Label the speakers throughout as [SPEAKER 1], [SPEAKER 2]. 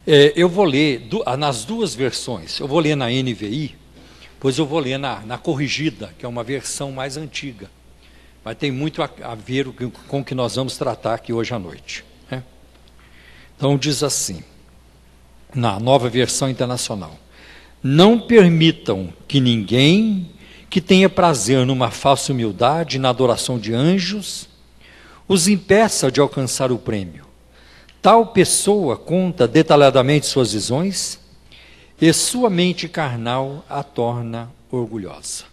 [SPEAKER 1] Eu vou ler nas duas versões. Eu vou ler na NVI, pois eu vou ler na corrigida, que é uma versão mais antiga. Mas tem muito a ver com o que nós vamos tratar aqui hoje à noite, né? Então diz assim, na nova versão internacional: não permitam que ninguém que tenha prazer numa falsa humildade e na adoração de anjos os impeça de alcançar o prêmio. Tal pessoa conta detalhadamente suas visões e sua mente carnal a torna orgulhosa.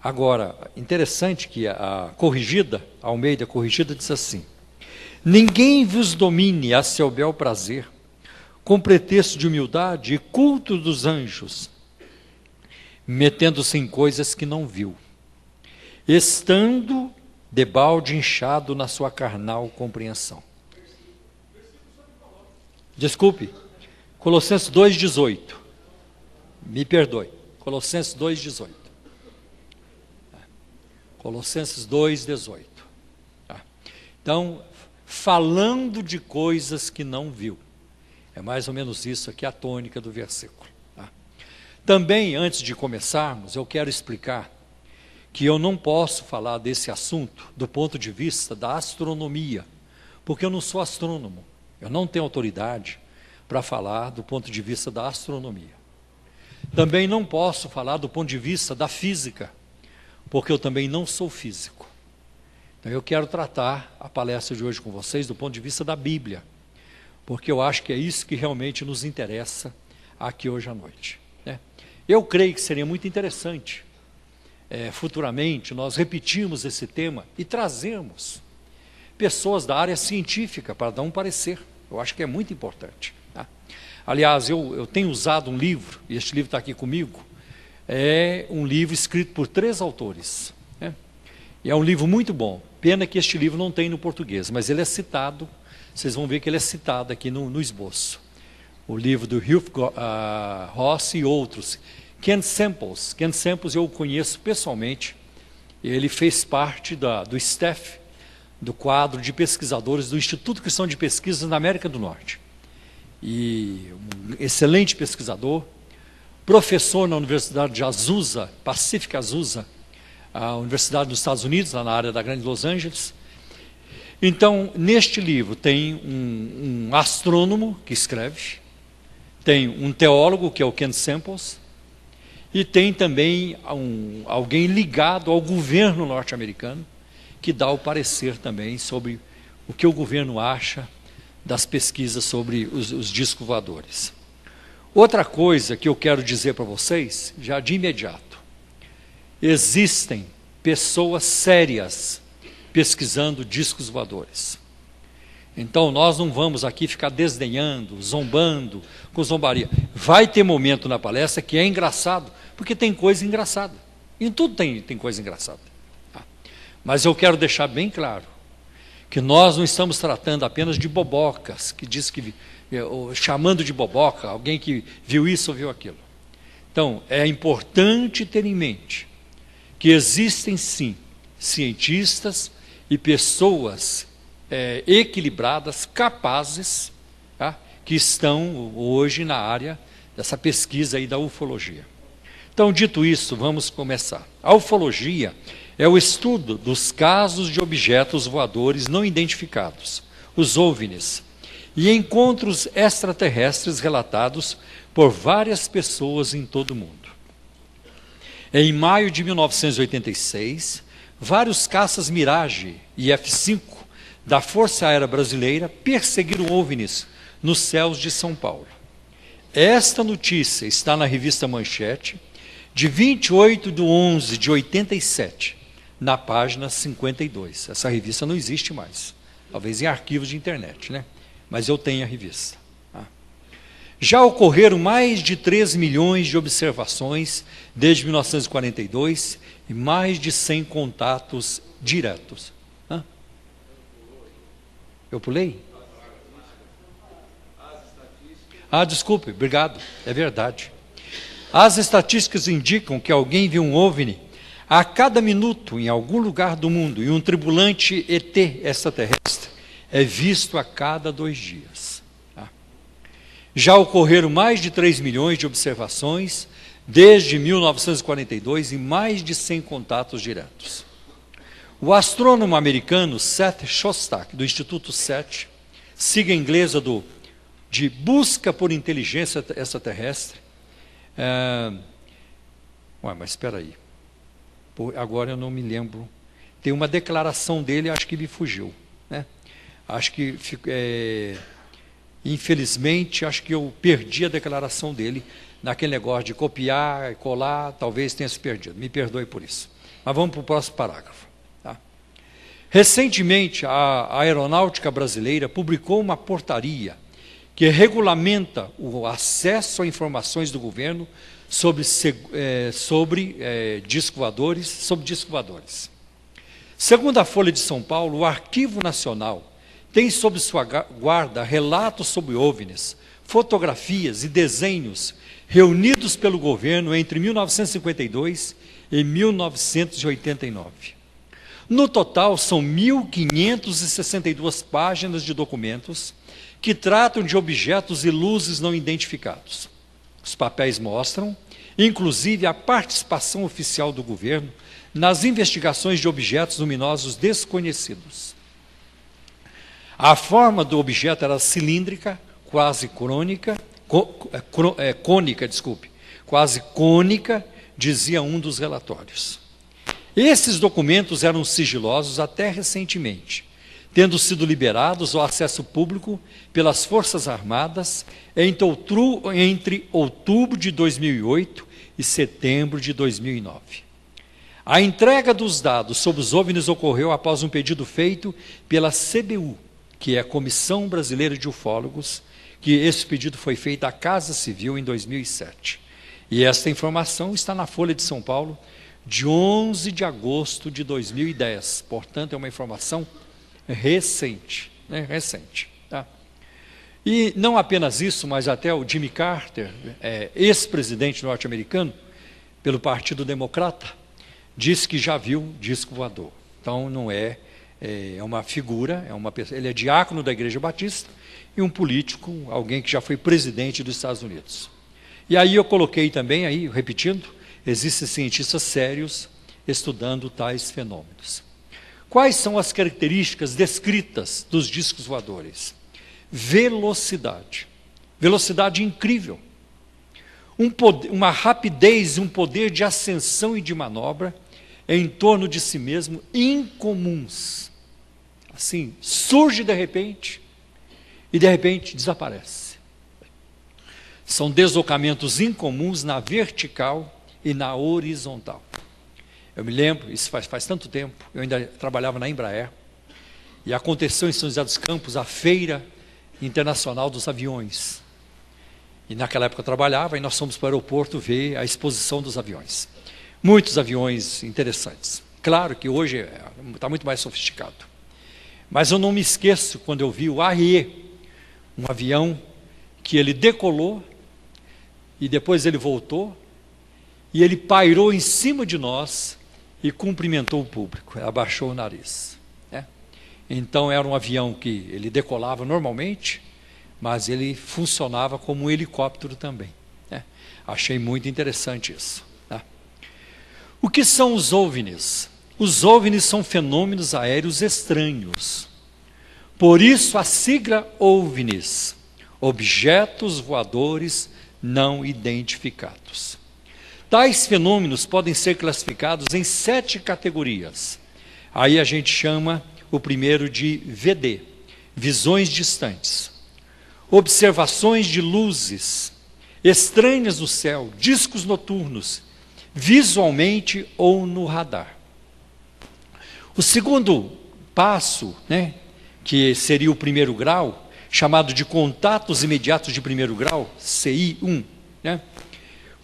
[SPEAKER 1] Agora, interessante que a corrigida, a Almeida corrigida, diz assim: ninguém vos domine a seu bel prazer, com pretexto de humildade e culto dos anjos, metendo-se em coisas que não viu, estando debalde inchado na sua carnal compreensão. Desculpe, Colossenses 2,18. Me perdoe, Colossenses 2,18. Colossenses 2,18. Então, falando de coisas que não viu. É mais ou menos isso aqui a tônica do versículo. Também, antes de começarmos, eu quero explicar que eu não posso falar desse assunto do ponto de vista da astronomia, porque eu não sou astrônomo. Eu não tenho autoridade para falar do ponto de vista da astronomia. Também não posso falar do ponto de vista da física, porque eu também não sou físico. Então eu quero tratar a palestra de hoje com vocês do ponto de vista da Bíblia, porque eu acho que é isso que realmente nos interessa aqui hoje à noite, né? Eu creio que seria muito interessante, futuramente, nós repetirmos esse tema e trazermos pessoas da área científica para dar um parecer. Eu acho que é muito importante, tá? Aliás, eu tenho usado um livro, e este livro está aqui comigo, é um livro escrito por 3 autores, né? E é um livro muito bom. Pena que este livro não tem no português, mas ele é citado, vocês vão ver que ele é citado aqui no esboço. O livro do Hugh Ross e outros. Ken Samples eu o conheço pessoalmente, ele fez parte do staff, do quadro de pesquisadores do Instituto Cristão de Pesquisas na América do Norte. E um excelente pesquisador, professor na Universidade de Azusa, Pacific Azusa, a Universidade dos Estados Unidos, lá na área da Grande Los Angeles. Então, neste livro tem um astrônomo que escreve, tem um teólogo, que é o Ken Samples, e tem também alguém ligado ao governo norte-americano, que dá o parecer também sobre o que o governo acha das pesquisas sobre os discos voadores. Outra coisa que eu quero dizer para vocês, já de imediato: existem pessoas sérias pesquisando discos voadores. Então nós não vamos aqui ficar desdenhando, zombando, com zombaria. Vai ter momento na palestra que é engraçado, porque tem coisa engraçada. Em tudo tem coisa engraçada. Mas eu quero deixar bem claro que nós não estamos tratando apenas de bobocas, que diz que, chamando de boboca, alguém que viu isso ou viu aquilo. Então, é importante ter em mente que existem sim cientistas e pessoas equilibradas, capazes, tá, que estão hoje na área dessa pesquisa aí da ufologia. Então, dito isso, vamos começar. A ufologia é o estudo dos casos de objetos voadores não identificados, os OVNIs, e encontros extraterrestres relatados por várias pessoas em todo o mundo. Em maio de 1986, vários caças Mirage e F-5 da Força Aérea Brasileira perseguiram OVNIs nos céus de São Paulo. Esta notícia está na revista Manchete, de 28/11/87, na página 52. Essa revista não existe mais, talvez em arquivos de internet, né? Mas eu tenho a revista. Já ocorreram mais de 3 milhões de observações desde 1942 e mais de 100 contatos diretos. Eu pulei? Desculpe, obrigado, é verdade. As estatísticas indicam que alguém viu um OVNI a cada minuto em algum lugar do mundo, e um tripulante ET extraterrestre é visto a cada 2 dias. Já ocorreram mais de 3 milhões de observações desde 1942 e mais de 100 contatos diretos. O astrônomo americano Seth Shostak, do Instituto SETI, sigla inglesa de Busca por Inteligência Extraterrestre. Mas espera aí. Agora eu não me lembro. Tem uma declaração dele, acho que me fugiu, né? Acho que, infelizmente, acho que eu perdi a declaração dele naquele negócio de copiar e colar, talvez tenha se perdido. Me perdoe por isso. Mas vamos para o próximo parágrafo. Tá? Recentemente, a Aeronáutica Brasileira publicou uma portaria que regulamenta o acesso a informações do governo sobre disco voadores. Segundo a Folha de São Paulo, o Arquivo Nacional tem sob sua guarda relatos sobre OVNIs, fotografias e desenhos reunidos pelo governo entre 1952 e 1989. No total, são 1.562 páginas de documentos que tratam de objetos e luzes não identificados. Os papéis mostram, inclusive, a participação oficial do governo nas investigações de objetos luminosos desconhecidos. A forma do objeto era cilíndrica, quase cônica, dizia um dos relatórios. Esses documentos eram sigilosos até recentemente, tendo sido liberados ao acesso público pelas Forças Armadas entre outubro de 2008 e setembro de 2009. A entrega dos dados sobre os OVNIs ocorreu após um pedido feito pela CBU, que é a Comissão Brasileira de Ufólogos, que esse pedido foi feito à Casa Civil em 2007. E esta informação está na Folha de São Paulo, de 11 de agosto de 2010. Portanto, é uma informação recente. Tá? E não apenas isso, mas até o Jimmy Carter, ex-presidente norte-americano, pelo Partido Democrata, disse que já viu disco voador. Então, não é uma figura, ele é diácono da Igreja Batista e um político, alguém que já foi presidente dos Estados Unidos. E aí eu coloquei também, aí, repetindo, existem cientistas sérios estudando tais fenômenos. Quais são as características descritas dos discos voadores? Velocidade. Velocidade incrível. Uma rapidez e um poder de ascensão e de manobra em torno de si mesmo incomuns. Assim, surge de repente e de repente desaparece. São deslocamentos incomuns na vertical e na horizontal. Eu me lembro, isso faz tanto tempo, eu ainda trabalhava na Embraer, e aconteceu em São José dos Campos a Feira Internacional dos Aviões. E naquela época eu trabalhava e nós fomos para o aeroporto ver a exposição dos aviões. Muitos aviões interessantes. Claro que hoje está muito mais sofisticado. Mas eu não me esqueço quando eu vi o ARIE, um avião que ele decolou e depois ele voltou e ele pairou em cima de nós e cumprimentou o público, abaixou o nariz. Então era um avião que ele decolava normalmente, mas ele funcionava como um helicóptero também. Achei muito interessante isso. O que são os OVNIs? Os OVNIs são fenômenos aéreos estranhos. Por isso a sigla OVNIs, objetos voadores não identificados. Tais fenômenos podem ser classificados em 7 categorias. Aí a gente chama o primeiro de VD, visões distantes. Observações de luzes estranhas no céu, discos noturnos, visualmente ou no radar. O segundo passo, que seria o primeiro grau, chamado de contatos imediatos de primeiro grau, CI1,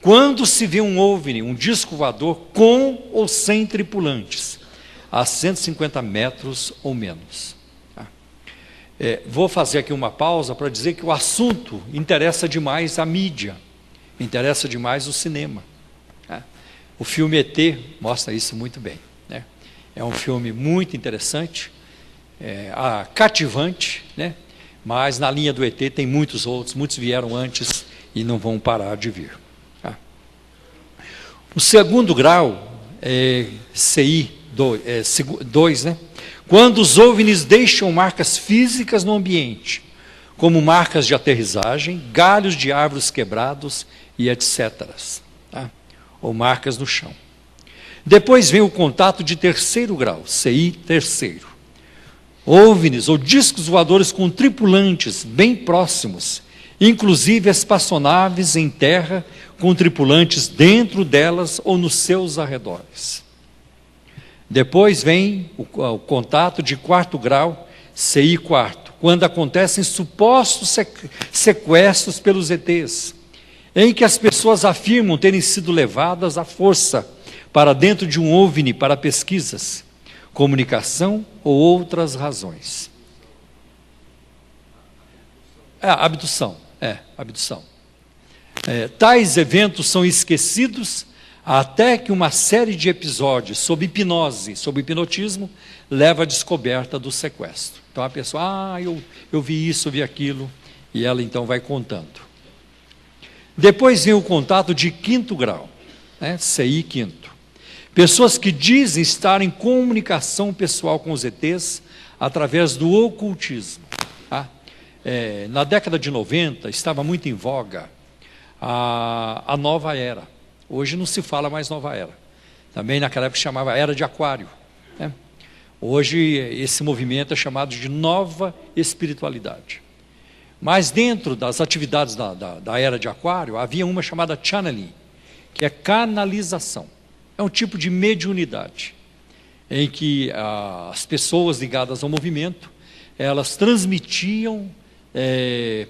[SPEAKER 1] quando se vê um OVNI, um disco voador, com ou sem tripulantes, a 150 metros ou menos. Vou fazer aqui uma pausa para dizer que o assunto interessa demais a mídia, interessa demais o cinema. O filme ET mostra isso muito bem. É um filme muito interessante, cativante, Mas na linha do ET tem muitos outros, muitos vieram antes e não vão parar de vir. Tá? O segundo grau é CI 2, né? Quando os OVNIs deixam marcas físicas no ambiente, como marcas de aterrissagem, galhos de árvores quebrados e etc. Tá? Ou marcas no chão. Depois vem o contato de terceiro grau, CI terceiro. OVNIs ou discos voadores com tripulantes bem próximos, inclusive espaçonaves em terra com tripulantes dentro delas ou nos seus arredores. Depois vem o contato de quarto grau, CI quarto, quando acontecem supostos sequestros pelos ETs, em que as pessoas afirmam terem sido levadas à força para dentro de um OVNI para pesquisas, comunicação ou outras razões. Abdução. Tais eventos são esquecidos até que uma série de episódios sob hipnose, sob hipnotismo, leva à descoberta do sequestro. Então a pessoa, eu vi isso, eu vi aquilo, e ela então vai contando. Depois vem o contato de quinto grau, né? CI quinto. Pessoas que dizem estar em comunicação pessoal com os ETs através do ocultismo. Tá? Na década de 90 estava muito em voga a nova era. Hoje não se fala mais nova era. Também naquela época se chamava Era de Aquário. Né? Hoje esse movimento é chamado de nova espiritualidade. Mas dentro das atividades da Era de Aquário, havia uma chamada channeling, que é canalização. É um tipo de mediunidade, em que as pessoas ligadas ao movimento, elas transmitiam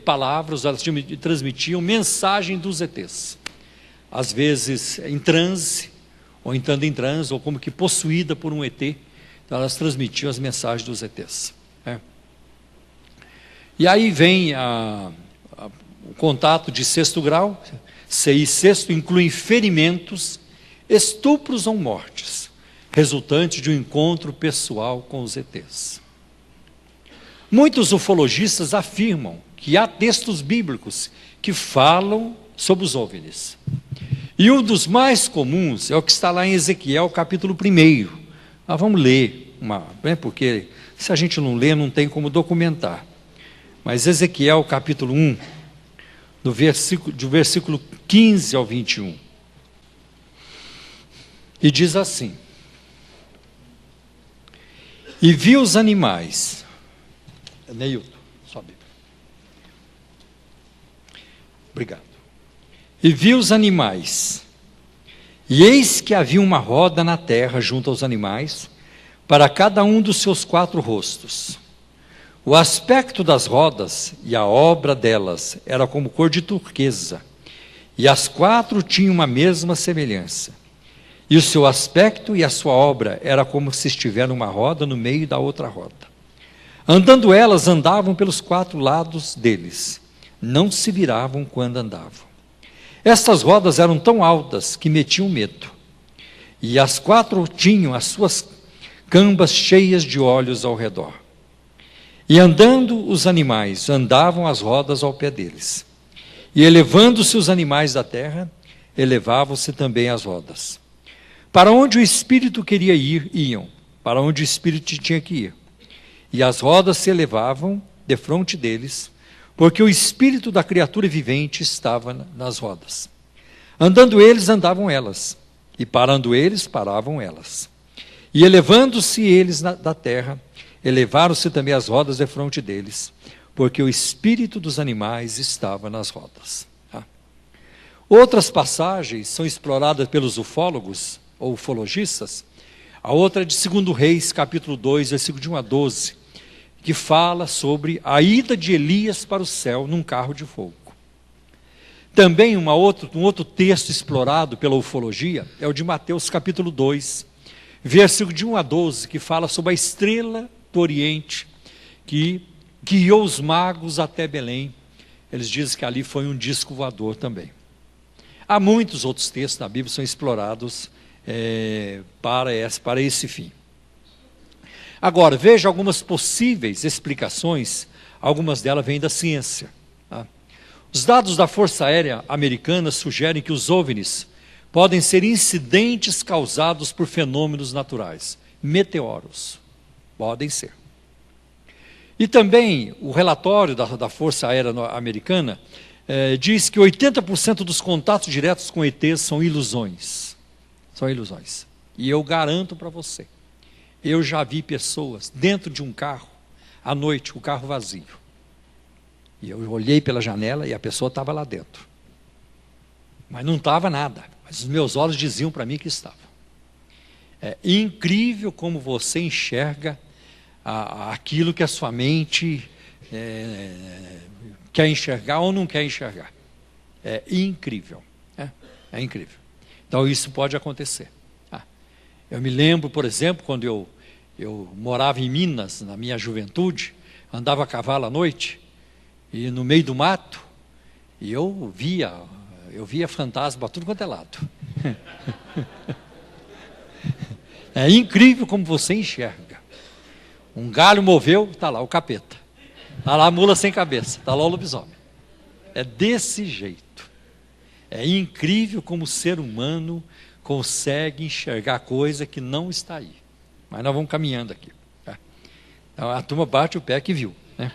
[SPEAKER 1] palavras, elas transmitiam mensagem dos ETs. Às vezes em transe, ou entrando em transe, ou como que possuída por um ET, então elas transmitiam as mensagens dos ETs. E aí vem o contato de sexto grau, CI sexto, inclui ferimentos, estupros ou mortes, resultantes de um encontro pessoal com os ETs. Muitos ufologistas afirmam que há textos bíblicos que falam sobre os OVNIs. E um dos mais comuns é o que está lá em Ezequiel, capítulo 1. Vamos ler, porque se a gente não lê, não tem como documentar. Mas Ezequiel, capítulo 1, do versículo 15 ao 21. E diz assim: e vi os animais. Neilton, só Bíblia. Obrigado. E vi os animais, e eis que havia uma roda na terra junto aos animais, para cada um dos seus 4 rostos. O aspecto das rodas e a obra delas era como cor de turquesa, e as 4 tinham uma mesma semelhança. E o seu aspecto e a sua obra era como se estivesse uma roda no meio da outra roda. Andando elas, andavam pelos 4 lados deles, não se viravam quando andavam. Estas rodas eram tão altas que metiam medo, e as 4 tinham as suas cambas cheias de olhos ao redor. E andando os animais, andavam as rodas ao pé deles. E elevando-se os animais da terra, elevavam-se também as rodas. Para onde o espírito queria ir, iam, para onde o espírito tinha que ir. E as rodas se elevavam defronte deles, porque o espírito da criatura vivente estava nas rodas. Andando eles, andavam elas, e parando eles, paravam elas. E elevando-se eles da terra, elevaram-se também as rodas defronte deles, porque o espírito dos animais estava nas rodas. Outras passagens são exploradas pelos ufólogos, ou ufologistas. A outra é de 2 Reis, capítulo 2, versículo de 1 a 12, que fala sobre a ida de Elias para o céu num carro de fogo. Também um outro texto explorado pela ufologia é o de Mateus, capítulo 2, versículo de 1 a 12, que fala sobre a estrela do Oriente, que guiou os magos até Belém. Eles dizem que ali foi um disco voador também. Há muitos outros textos na Bíblia que são explorados para esse fim. Agora, veja algumas possíveis explicações algumas delas vêm da ciência. Tá? Os dados da Força Aérea Americana sugerem que os OVNIs podem ser incidentes causados por fenômenos naturais, meteoros, podem ser. E também o relatório da Força Aérea Americana diz que 80% dos contatos diretos com ETs são ilusões. São ilusões. E eu garanto para você, eu já vi pessoas dentro de um carro, à noite, o carro vazio. E eu olhei pela janela e a pessoa estava lá dentro. Mas não estava nada. Mas os meus olhos diziam para mim que estava. É incrível como você enxerga aquilo que a sua mente quer enxergar ou não quer enxergar. É incrível. É incrível. Então isso pode acontecer. Eu me lembro, por exemplo, quando eu morava em Minas, na minha juventude, andava a cavalo à noite, e no meio do mato, e eu via fantasma tudo quanto é lado. É incrível como você enxerga. Um galho moveu, está lá o capeta. Está lá a mula sem cabeça, está lá o lobisomem. É desse jeito. É incrível como o ser humano consegue enxergar coisa que não está aí. Mas nós vamos caminhando aqui. Tá? Então, a turma bate o pé que viu. Né?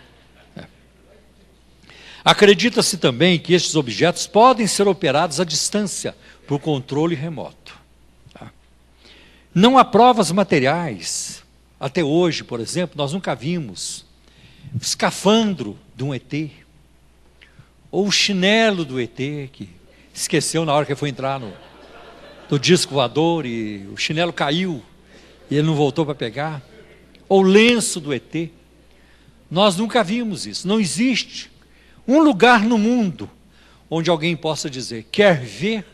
[SPEAKER 1] Acredita-se também que estes objetos podem ser operados à distância por controle remoto. Tá? Não há provas materiais. Até hoje, por exemplo, nós nunca vimos o escafandro de um ET, ou o chinelo do ET, que esqueceu na hora que foi entrar no disco voador e o chinelo caiu e ele não voltou para pegar, ou o lenço do ET. Nós nunca vimos isso. Não existe um lugar no mundo onde alguém possa dizer, quer ver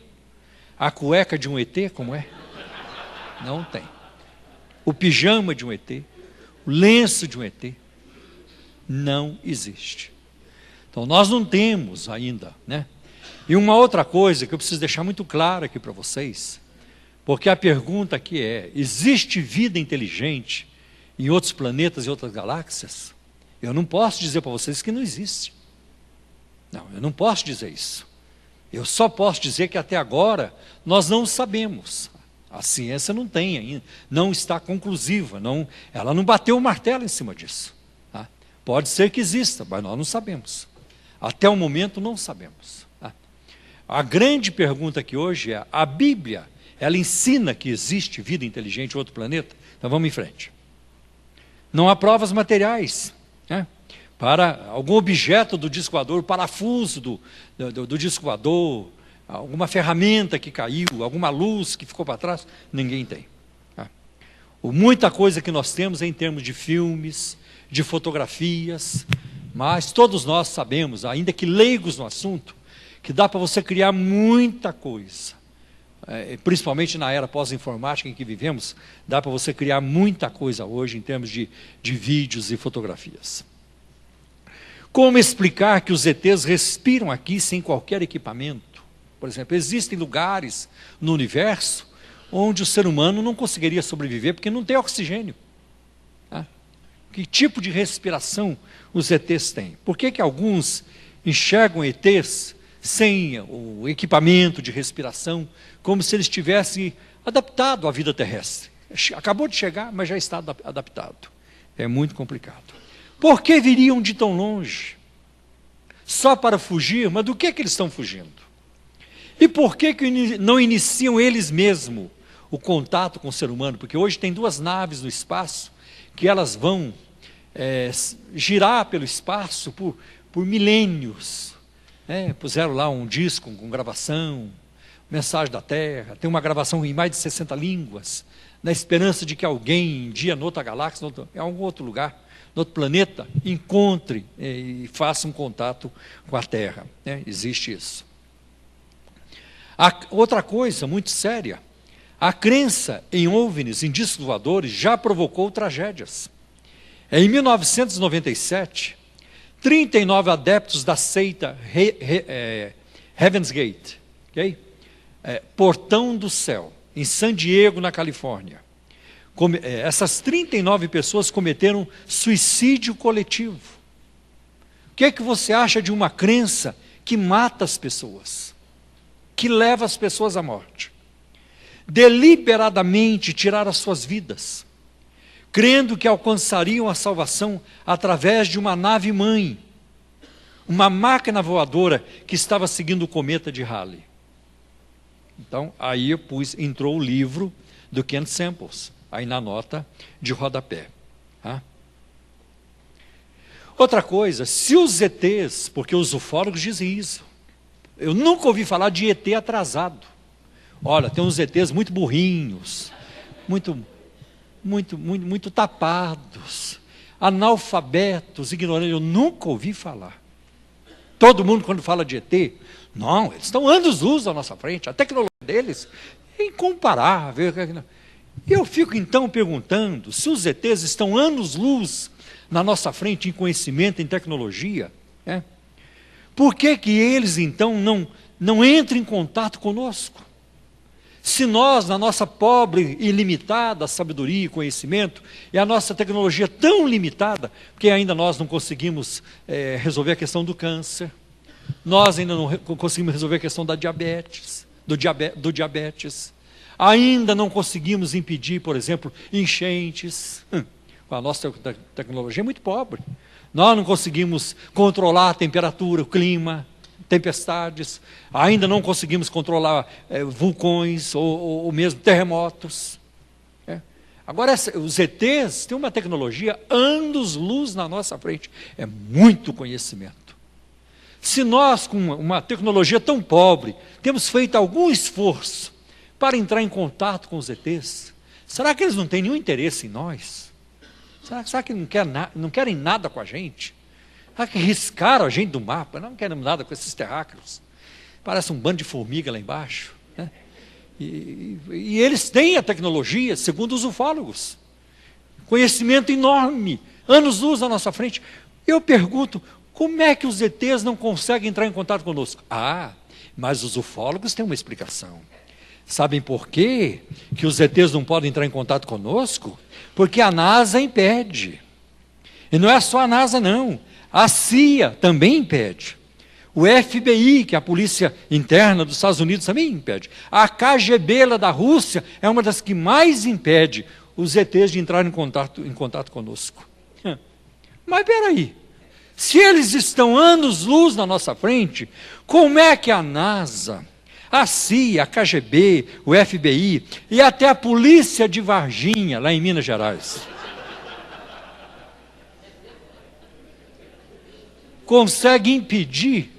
[SPEAKER 1] a cueca de um ET como é? Não tem. O pijama de um ET, o lenço de um ET, não existe. Então nós não temos ainda, né? E uma outra coisa que eu preciso deixar muito claro aqui para vocês, porque a pergunta aqui é, existe vida inteligente em outros planetas e outras galáxias? Eu não posso dizer para vocês que não existe. Não, eu não posso dizer isso. Eu só posso dizer que até agora nós não sabemos. A ciência não tem ainda, não está conclusiva, ela não bateu o martelo em cima disso. Tá? Pode ser que exista, mas nós não sabemos. Até o momento não sabemos. Tá? A grande pergunta aqui hoje é, a Bíblia, ela ensina que existe vida inteligente em outro planeta? Então vamos em frente. Não há provas materiais, né? Para algum objeto do disco voador, o parafuso do disco voador, alguma ferramenta que caiu, alguma luz que ficou para trás, ninguém tem. Tá? Muita coisa que nós temos é em termos de filmes, de fotografias, mas todos nós sabemos, ainda que leigos no assunto, que dá para você criar muita coisa. Principalmente na era pós-informática em que vivemos, dá para você criar muita coisa hoje em termos de vídeos e fotografias. Como explicar que os ETs respiram aqui sem qualquer equipamento? Por exemplo, existem lugares no universo onde o ser humano não conseguiria sobreviver porque não tem oxigênio. Tá? Que tipo de respiração os ETs têm? Por que alguns enxergam ETs sem o equipamento de respiração, como se eles tivessem adaptado à vida terrestre? Acabou de chegar, mas já está adaptado. É muito complicado. Por que viriam de tão longe? Só para fugir? Mas do que eles estão fugindo? E por que não iniciam eles mesmos o contato com o ser humano? Porque hoje tem 2 naves no espaço que elas vão girar pelo espaço por milênios. Puseram lá um disco com gravação, mensagem da Terra, tem uma gravação em mais de 60 línguas, na esperança de que alguém, um dia, em outra galáxia, em algum outro lugar, no outro planeta, encontre e faça um contato com a Terra. Existe isso. Outra coisa muito séria, a crença em OVNIs, em discos voadores, já provocou tragédias. Em 1997, 39 adeptos da seita Heaven's Gate, okay? Portão do Céu, em San Diego, na Califórnia. Essas 39 pessoas cometeram suicídio coletivo. O que é que você acha de uma crença que mata as pessoas, que leva as pessoas à morte? Deliberadamente tirar as suas vidas, crendo que alcançariam a salvação através de uma nave-mãe, uma máquina voadora que estava seguindo o cometa de Halley. Então, aí entrou o livro do Ken Samples, aí na nota de rodapé. Tá? Outra coisa, se os ETs, porque os ufólogos dizem isso, eu nunca ouvi falar de ET atrasado. Olha, tem uns ETs muito burrinhos, muito tapados, analfabetos, ignorantes, eu nunca ouvi falar. Todo mundo quando fala de ET, não, eles estão anos-luz à nossa frente, a tecnologia deles é incomparável. Eu fico então perguntando, se os ETs estão anos-luz na nossa frente em conhecimento, em tecnologia, por que que eles então não entram em contato conosco? Se nós, na nossa pobre e limitada sabedoria e conhecimento, e a nossa tecnologia tão limitada, porque ainda nós não conseguimos resolver a questão do câncer, nós ainda não conseguimos resolver a questão da diabetes, do diabetes, ainda não conseguimos impedir, por exemplo, enchentes, a nossa tecnologia é muito pobre, nós não conseguimos controlar a temperatura, o clima, tempestades, ainda não conseguimos controlar vulcões ou mesmo terremotos. Agora, os ETs têm uma tecnologia anos-luz na nossa frente, é muito conhecimento. Se nós, com uma tecnologia tão pobre, temos feito algum esforço para entrar em contato com os ETs, será que eles não têm nenhum interesse em nós? Será que não querem nada com a gente? Será que riscaram a gente do mapa? Não queremos nada com esses terráqueos. Parece um bando de formiga lá embaixo. Né? E eles têm a tecnologia, segundo os ufólogos. Conhecimento enorme, anos-luz à nossa frente. Eu pergunto, como é que os ETs não conseguem entrar em contato conosco? Mas os ufólogos têm uma explicação. Sabem por quê que os ETs não podem entrar em contato conosco? Porque a NASA impede. E não é só a NASA, não. A CIA também impede. O FBI, que é a polícia interna dos Estados Unidos, também impede. A KGB lá da Rússia é uma das que mais impede os ETs de entrar em contato conosco. Mas espera aí, se eles estão anos-luz na nossa frente, como é que a NASA, a CIA, a KGB, o FBI e até a polícia de Varginha, lá em Minas Gerais, consegue impedir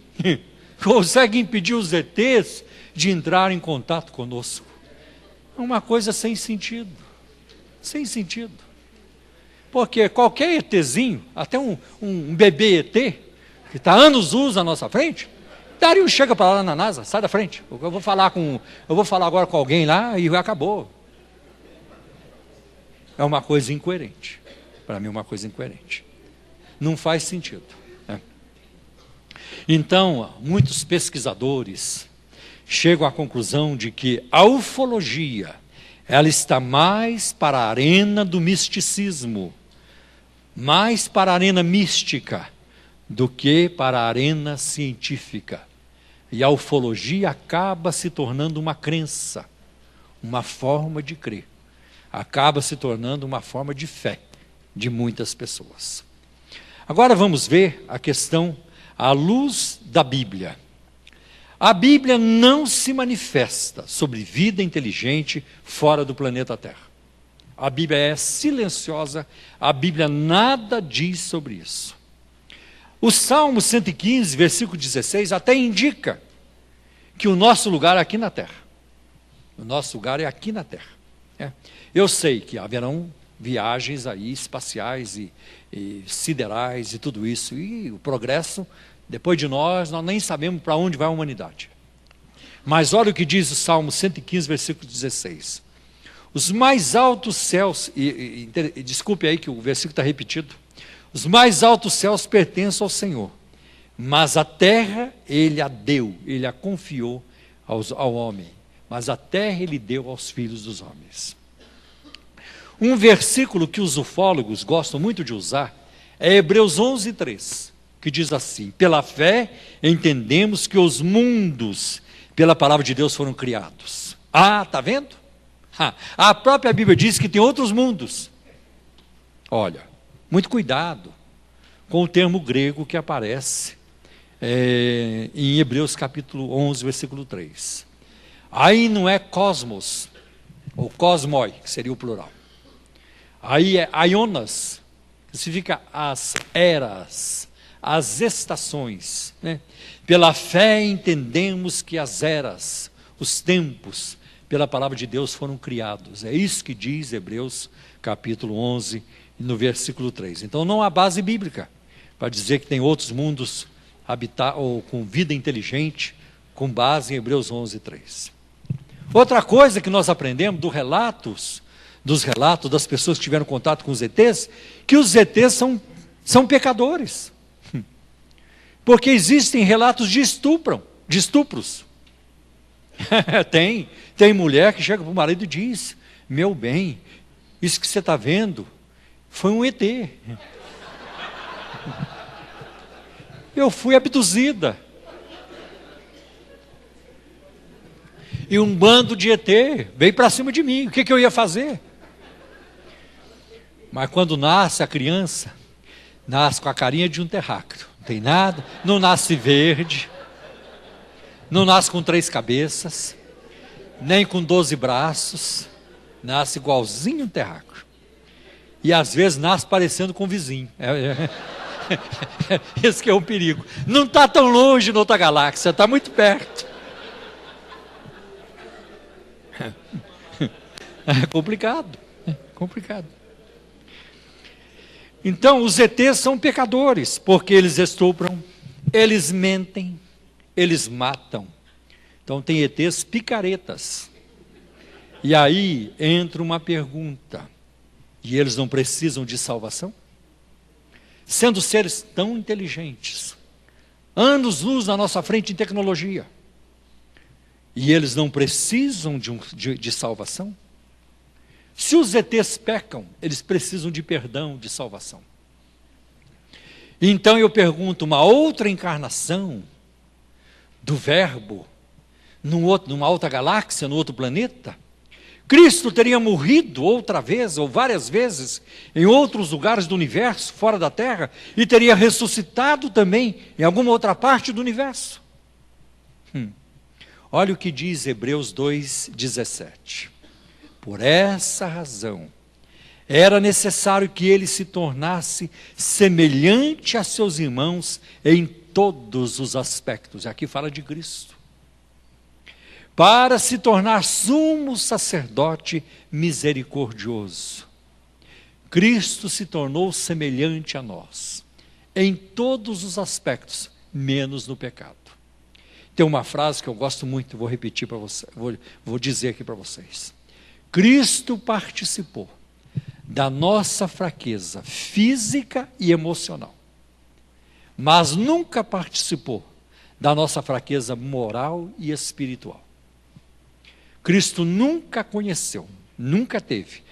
[SPEAKER 1] os ETs de entrar em contato conosco? É uma coisa sem sentido. Sem sentido. Porque qualquer ETzinho, até um bebê ET, que está anos-luz na nossa frente, daria um chega para lá na NASA, sai da frente. Eu vou falar agora com alguém lá e acabou. É uma coisa incoerente. Para mim é uma coisa incoerente. Não faz sentido. Então, muitos pesquisadores chegam à conclusão de que a ufologia, ela está mais para a arena do misticismo, mais para a arena mística, do que para a arena científica. E a ufologia acaba se tornando uma crença, uma forma de crer. Acaba se tornando uma forma de fé de muitas pessoas. Agora vamos ver a questão à luz da Bíblia. A Bíblia não se manifesta sobre vida inteligente fora do planeta Terra. A Bíblia é silenciosa, a Bíblia nada diz sobre isso. O Salmo 115, versículo 16, até indica que o nosso lugar é aqui na Terra. O nosso lugar é aqui na Terra. Eu sei que haverão viagens aí espaciais e siderais e tudo isso, e o progresso, depois de nós nem sabemos para onde vai a humanidade. Mas olha o que diz o Salmo 115, versículo 16. Os mais altos céus, desculpe aí que o versículo está repetido, os mais altos céus pertencem ao Senhor, mas a terra ele a deu, ele a confiou ao homem, mas a terra ele deu aos filhos dos homens. Um versículo que os ufólogos gostam muito de usar é Hebreus 11:3, que diz assim: pela fé entendemos que os mundos, pela palavra de Deus, foram criados. Ah, está vendo? A própria Bíblia diz que tem outros mundos. Olha, muito cuidado com o termo grego que aparece em Hebreus capítulo 11, versículo 3. Aí não é cosmos, ou cosmoi, que seria o plural. Aí é aionas, que significa as eras, as estações, né? Pela fé entendemos que as eras, os tempos, pela palavra de Deus foram criados. É isso que diz Hebreus capítulo 11, no versículo 3. Então não há base bíblica para dizer que tem outros mundos ou com vida inteligente, com base em Hebreus 11, 3. Outra coisa que nós aprendemos dos relatos das pessoas que tiveram contato com os ETs, que os ETs são pecadores. Porque existem relatos de estupros. Tem mulher que chega para o marido e diz: meu bem, isso que você está vendo foi um ET. Eu fui abduzida. E um bando de ET veio para cima de mim. O que eu ia fazer? Mas quando nasce a criança, nasce com a carinha de um terráqueo. Não tem nada, não nasce verde, não nasce com 3 cabeças, nem com 12 braços, nasce igualzinho um terráqueo. E às vezes nasce parecendo com o vizinho. Esse que é o perigo. Não está tão longe na outra galáxia, está muito perto. É complicado. Então, os ETs são pecadores, porque eles estupram, eles mentem, eles matam. Então, tem ETs picaretas. E aí entra uma pergunta: e eles não precisam de salvação? Sendo seres tão inteligentes, anos-luz na nossa frente em tecnologia, e eles não precisam de salvação? Se os ETs pecam, eles precisam de perdão, de salvação. Então eu pergunto: uma outra encarnação do Verbo, numa outra galáxia, num outro planeta? Cristo teria morrido outra vez, ou várias vezes, em outros lugares do universo, fora da Terra, e teria ressuscitado também em alguma outra parte do universo? Olha o que diz Hebreus 2,17. Por essa razão, era necessário que ele se tornasse semelhante a seus irmãos em todos os aspectos. Aqui fala de Cristo. Para se tornar sumo sacerdote misericordioso. Cristo se tornou semelhante a nós, em todos os aspectos, menos no pecado. Tem uma frase que eu gosto muito, vou repetir para vocês, vou dizer aqui para vocês. Cristo participou da nossa fraqueza física e emocional, mas nunca participou da nossa fraqueza moral e espiritual. Cristo nunca conheceu, nunca teve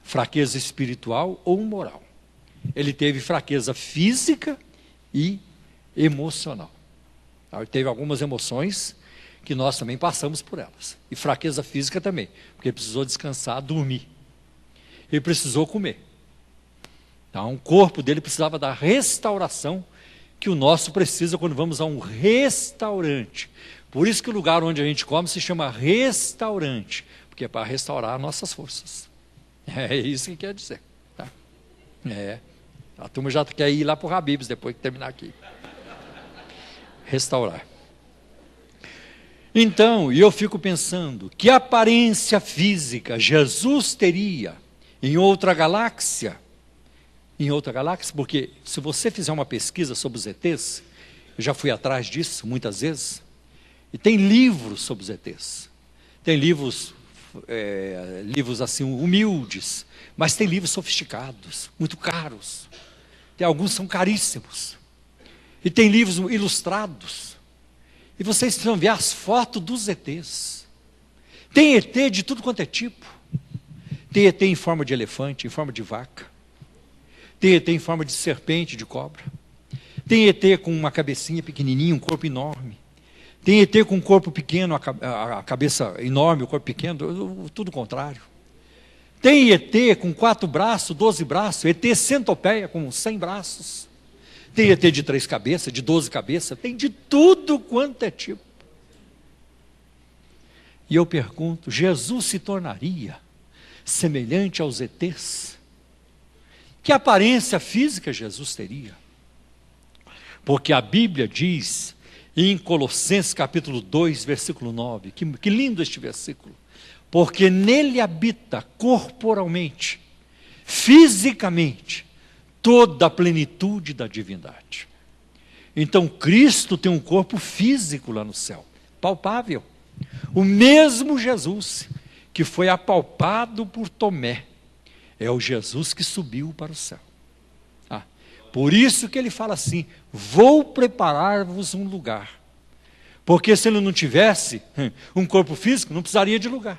[SPEAKER 1] fraqueza espiritual ou moral. Ele teve fraqueza física e emocional. Ele teve algumas emoções que nós também passamos por elas. E fraqueza física também, porque ele precisou descansar, dormir. Ele precisou comer. Então, o corpo dele precisava da restauração que o nosso precisa quando vamos a um restaurante. Por isso que o lugar onde a gente come se chama restaurante, porque é para restaurar nossas forças. É isso que quer dizer. Tá? A turma já quer ir lá para o Habib's depois que terminar aqui. Restaurar. Então, eu fico pensando, que aparência física Jesus teria em outra galáxia? Em outra galáxia, porque se você fizer uma pesquisa sobre os ETs, eu já fui atrás disso muitas vezes, e tem livros sobre os ETs. Tem livros assim humildes, mas tem livros sofisticados, muito caros. Tem alguns são caríssimos. E tem livros ilustrados. E vocês precisam ver as fotos dos ETs. Tem ET de tudo quanto é tipo. Tem ET em forma de elefante, em forma de vaca. Tem ET em forma de serpente, de cobra. Tem ET com uma cabecinha pequenininha, um corpo enorme. Tem ET com um corpo pequeno, a cabeça enorme, o corpo pequeno, tudo o contrário. Tem ET com 4 braços, 12 braços, ET centopeia com 100 braços. Tem ET de 3 cabeças, de 12 cabeças, tem de tudo quanto é tipo. E eu pergunto, Jesus se tornaria semelhante aos ETs? Que aparência física Jesus teria? Porque a Bíblia diz, em Colossenses capítulo 2, versículo 9, que lindo este versículo, porque nele habita corporalmente, fisicamente, toda a plenitude da divindade. Então Cristo tem um corpo físico lá no céu, palpável. O mesmo Jesus que foi apalpado por Tomé, é o Jesus que subiu para o céu. Por isso que ele fala assim, vou preparar-vos um lugar. Porque se ele não tivesse um corpo físico, não precisaria de lugar.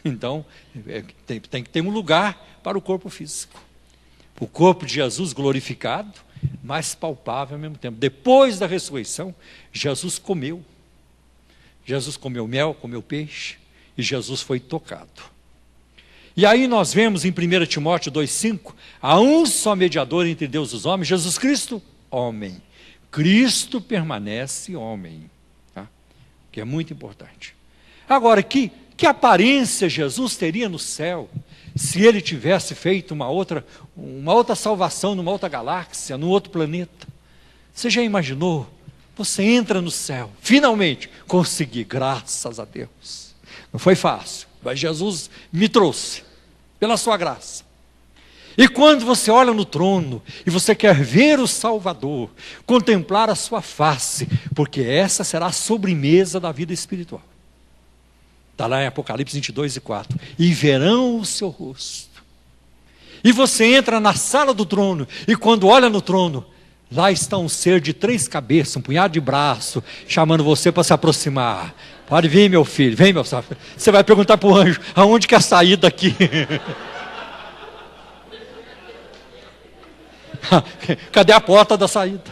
[SPEAKER 1] Então, tem que ter um lugar para o corpo físico. O corpo de Jesus glorificado, mas palpável ao mesmo tempo. Depois da ressurreição, Jesus comeu. Jesus comeu mel, comeu peixe, e Jesus foi tocado. E aí nós vemos em 1 Timóteo 2,5, há um só mediador entre Deus e os homens, Jesus Cristo, homem. Cristo permanece homem, tá? Que é muito importante. Agora, que aparência Jesus teria no céu, se ele tivesse feito uma outra salvação numa outra galáxia, num outro planeta? Você já imaginou? Você entra no céu, finalmente, consegui, graças a Deus. Não foi fácil, mas Jesus me trouxe, pela sua graça. E quando você olha no trono, e você quer ver o Salvador, contemplar a sua face, porque essa será a sobremesa da vida espiritual. Está lá em Apocalipse 22:4. E verão o seu rosto. E você entra na sala do trono, e quando olha no trono, lá está um ser de 3 cabeças, um punhado de braço, chamando você para se aproximar. Pode vir, meu filho, vem, meu filho. Você vai perguntar para o anjo, aonde que é a saída aqui? Cadê a porta da saída?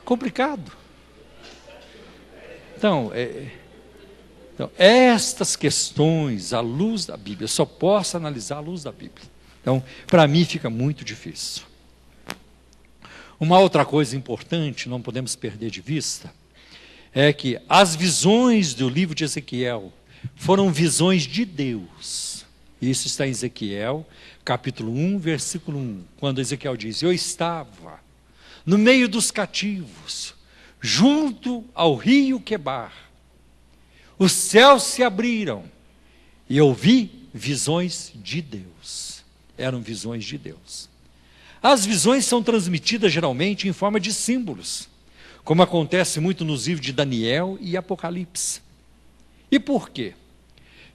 [SPEAKER 1] Complicado. Então, estas questões, à luz da Bíblia, eu só posso analisar à luz da Bíblia. Então, para mim fica muito difícil. Uma outra coisa importante, não podemos perder de vista, é que as visões do livro de Ezequiel foram visões de Deus. Isso está em Ezequiel, capítulo 1, versículo 1, quando Ezequiel diz, eu estava no meio dos cativos, junto ao rio Quebar. Os céus se abriram e eu vi visões de Deus. Eram visões de Deus. As visões são transmitidas geralmente em forma de símbolos, como acontece muito nos livros de Daniel e Apocalipse. E por quê?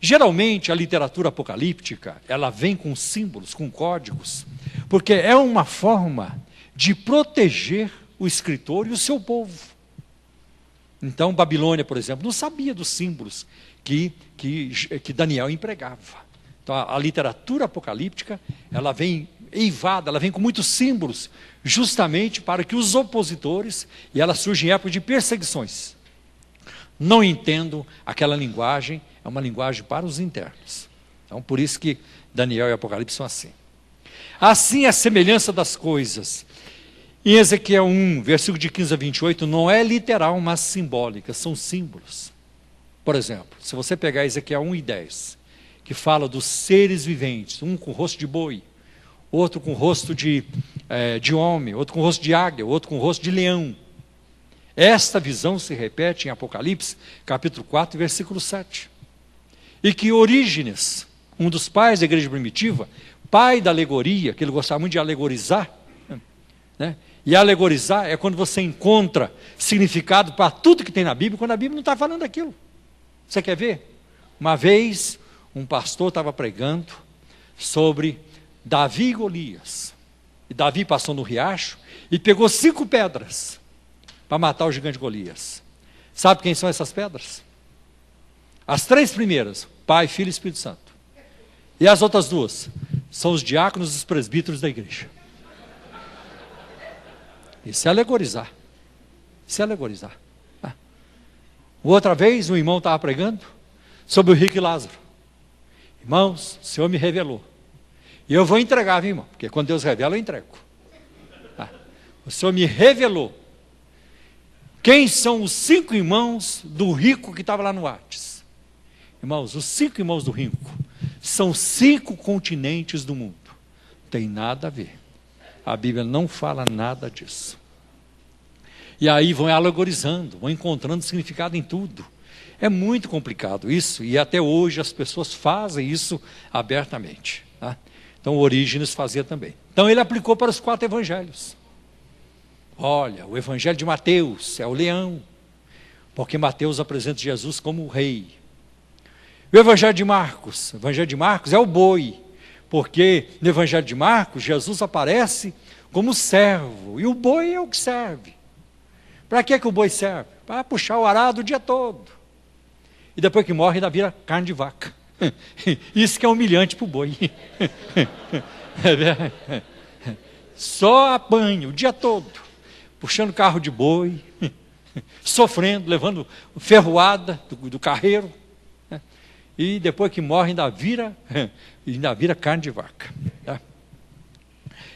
[SPEAKER 1] Geralmente a literatura apocalíptica, ela vem com símbolos, com códigos, porque é uma forma de proteger o escritor e o seu povo. Então Babilônia, por exemplo, não sabia dos símbolos que Daniel empregava. Então a literatura apocalíptica, ela vem eivada, ela vem com muitos símbolos, justamente para que os opositores, e ela surge em época de perseguições, não entendam aquela linguagem, é uma linguagem para os internos. Então por isso que Daniel e Apocalipse são assim. Assim a semelhança das coisas, em Ezequiel 1, versículo de 15 a 28, não é literal, mas simbólica, são símbolos. Por exemplo, se você pegar Ezequiel 1 e 10, que fala dos seres viventes, um com rosto de boi, outro com rosto de homem, outro com rosto de águia, outro com rosto de leão. Esta visão se repete em Apocalipse, capítulo 4, versículo 7. E que Orígenes, um dos pais da igreja primitiva, pai da alegoria, que ele gostava muito de alegorizar, né? E alegorizar é quando você encontra significado para tudo que tem na Bíblia, quando a Bíblia não está falando aquilo. Você quer ver? Uma vez, um pastor estava pregando sobre Davi e Golias. E Davi passou no riacho e pegou 5 pedras para matar o gigante Golias. Sabe quem são essas pedras? As 3 primeiras, Pai, Filho e Espírito Santo. E as outras 2 são os diáconos e os presbíteros da igreja. Isso é alegorizar. Isso é alegorizar. Outra vez, um irmão estava pregando sobre o rico e Lázaro. Irmãos, o Senhor me revelou. E eu vou entregar, viu, irmão? Porque quando Deus revela, eu entrego. O Senhor me revelou. Quem são os 5 irmãos do rico que estava lá no Whats? Irmãos, os 5 irmãos do rico são 5 continentes do mundo. Não tem nada a ver. A Bíblia não fala nada disso. E aí vão alegorizando, vão encontrando significado em tudo. É muito complicado isso, e até hoje as pessoas fazem isso abertamente. Tá? Então, Orígenes fazia também. Então, ele aplicou para os 4 evangelhos. Olha, o evangelho de Mateus é o leão, porque Mateus apresenta Jesus como o rei. O evangelho de Marcos é o boi, porque no evangelho de Marcos, Jesus aparece como servo, e o boi é o que serve. Para que o boi serve? Para puxar o arado o dia todo. E depois que morre, ainda vira carne de vaca. Isso que é humilhante para o boi. Só apanha o dia todo, puxando carro de boi, sofrendo, levando ferroada do carreiro. E depois que morre, ainda vira carne de vaca. Tá?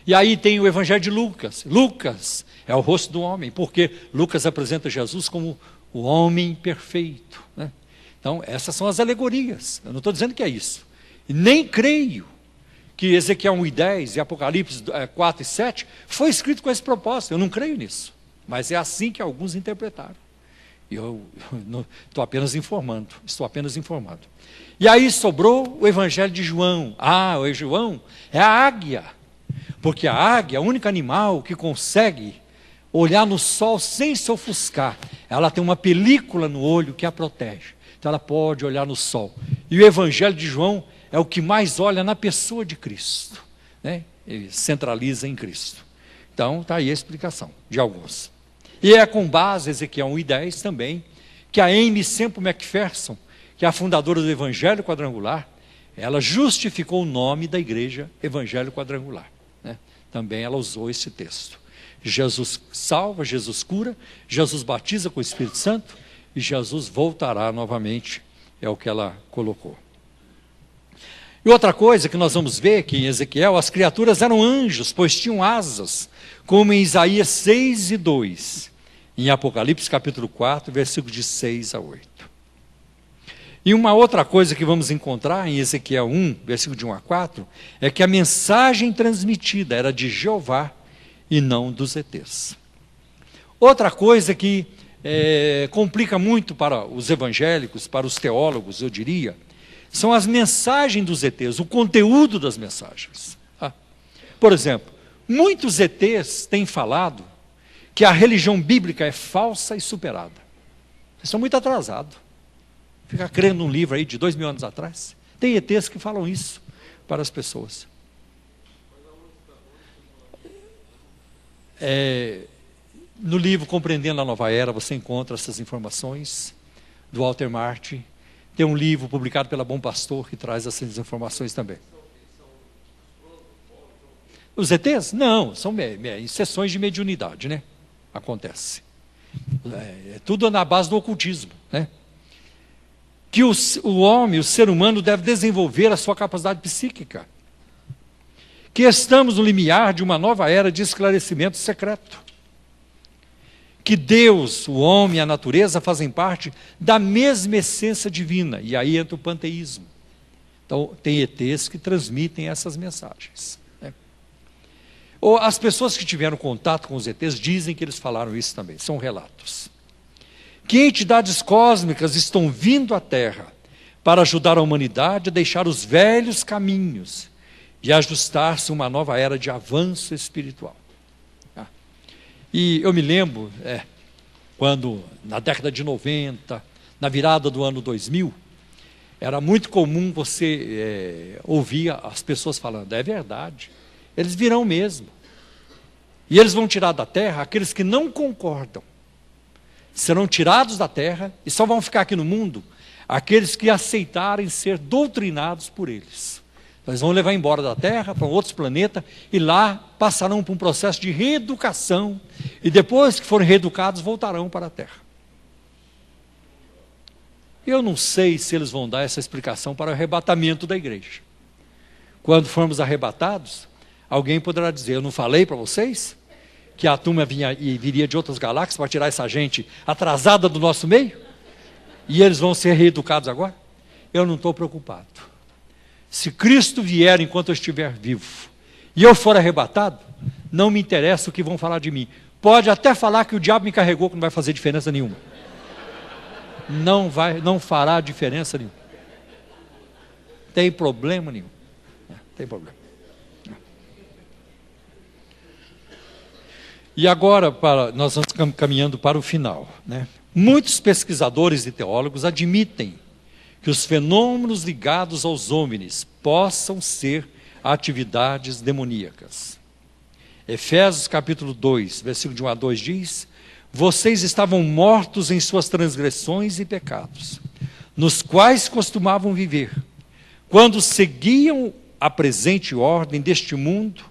[SPEAKER 1] E aí tem o evangelho de Lucas. Lucas é o rosto do homem, porque Lucas apresenta Jesus como o homem perfeito. Né? Então, essas são as alegorias. Eu não estou dizendo que é isso. E nem creio que Ezequiel 1:10 e Apocalipse 4:7 foi escrito com esse propósito. Eu não creio nisso. Mas é assim que alguns interpretaram. E eu estou apenas informando. E aí sobrou o evangelho de João. O João é a águia. Porque a águia é o único animal que consegue olhar no sol sem se ofuscar. Ela tem uma película no olho que a protege. Então ela pode olhar no sol. E o evangelho de João é o que mais olha na pessoa de Cristo. Né? Ele centraliza em Cristo. Então está aí a explicação de alguns. E é com base, Ezequiel 1:10 também, que a Amy Semple McPherson, que é a fundadora do Evangelho Quadrangular, ela justificou o nome da igreja Evangelho Quadrangular. Né? Também ela usou esse texto. Jesus salva, Jesus cura, Jesus batiza com o Espírito Santo e Jesus voltará novamente, é o que ela colocou. E outra coisa que nós vamos ver que em Ezequiel, as criaturas eram anjos, pois tinham asas, como em Isaías 6:2, em Apocalipse capítulo 4, versículos de 6-8. E uma outra coisa que vamos encontrar em Ezequiel 1, versículo de 1-4, é que a mensagem transmitida era de Jeová e não dos ETs. Outra coisa que complica muito para os evangélicos, para os teólogos, eu diria, são as mensagens dos ETs, o conteúdo das mensagens. Por exemplo, muitos ETs têm falado que a religião bíblica é falsa e superada. Eles são muito atrasados. Fica crendo num livro aí de 2000 anos atrás. Tem ETs que falam isso para as pessoas. No livro Compreendendo a Nova Era, você encontra essas informações, do Walter Martin. Tem um livro publicado pela Bom Pastor que traz essas informações também. Os ETs? Não, são sessões de mediunidade, né? Acontece. É tudo na base do ocultismo, né? Que o homem, o ser humano, deve desenvolver a sua capacidade psíquica. Que estamos no limiar de uma nova era de esclarecimento secreto. Que Deus, o homem e a natureza fazem parte da mesma essência divina. E aí entra o panteísmo. Então, tem ETs que transmitem essas mensagens. Né? Ou as pessoas que tiveram contato com os ETs dizem que eles falaram isso também. São relatos. Que entidades cósmicas estão vindo à Terra para ajudar a humanidade a deixar os velhos caminhos e ajustar-se a uma nova era de avanço espiritual. E eu me lembro, quando na década de 90, na virada do ano 2000, era muito comum você ouvir as pessoas falando, é verdade, eles virão mesmo. E eles vão tirar da Terra aqueles que não concordam. Serão tirados da Terra e só vão ficar aqui no mundo aqueles que aceitarem ser doutrinados por eles. Eles vão levar embora da Terra para outros planetas e lá passarão por um processo de reeducação e depois que forem reeducados, voltarão para a terra. Eu não sei se eles vão dar essa explicação para o arrebatamento da igreja. Quando formos arrebatados, alguém poderá dizer, eu não falei para vocês que a turma viria de outras galáxias para tirar essa gente atrasada do nosso meio? E eles vão ser reeducados agora? Eu não estou preocupado. Se Cristo vier enquanto eu estiver vivo, e eu for arrebatado, não me interessa o que vão falar de mim. Pode até falar que o diabo me carregou, que não vai fazer diferença nenhuma. Não fará diferença nenhuma. Tem problema nenhum. Tem problema. E agora, nós vamos caminhando para o final, né? Muitos pesquisadores e teólogos admitem que os fenômenos ligados aos OVNIs possam ser atividades demoníacas. Efésios capítulo 2, versículo de 1 a 2 diz: vocês estavam mortos em suas transgressões e pecados, nos quais costumavam viver, quando seguiam a presente ordem deste mundo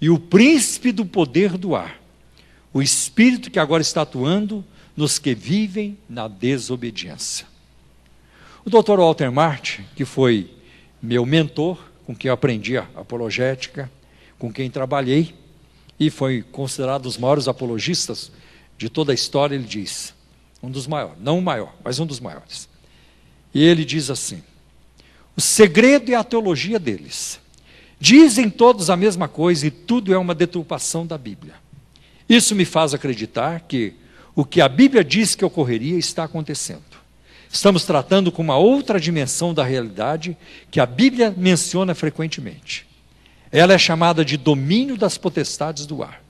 [SPEAKER 1] e o príncipe do poder do ar, o espírito que agora está atuando nos que vivem na desobediência. O Dr. Walter Martin, que foi meu mentor, com quem eu aprendi a apologética, com quem trabalhei, e foi considerado um dos maiores apologistas de toda a história, ele diz, um dos maiores, não o maior, mas um dos maiores. E ele diz assim: o segredo é a teologia deles. Dizem todos a mesma coisa e tudo é uma deturpação da Bíblia. Isso me faz acreditar que o que a Bíblia diz que ocorreria está acontecendo. Estamos tratando com uma outra dimensão da realidade que a Bíblia menciona frequentemente. Ela é chamada de domínio das potestades do ar.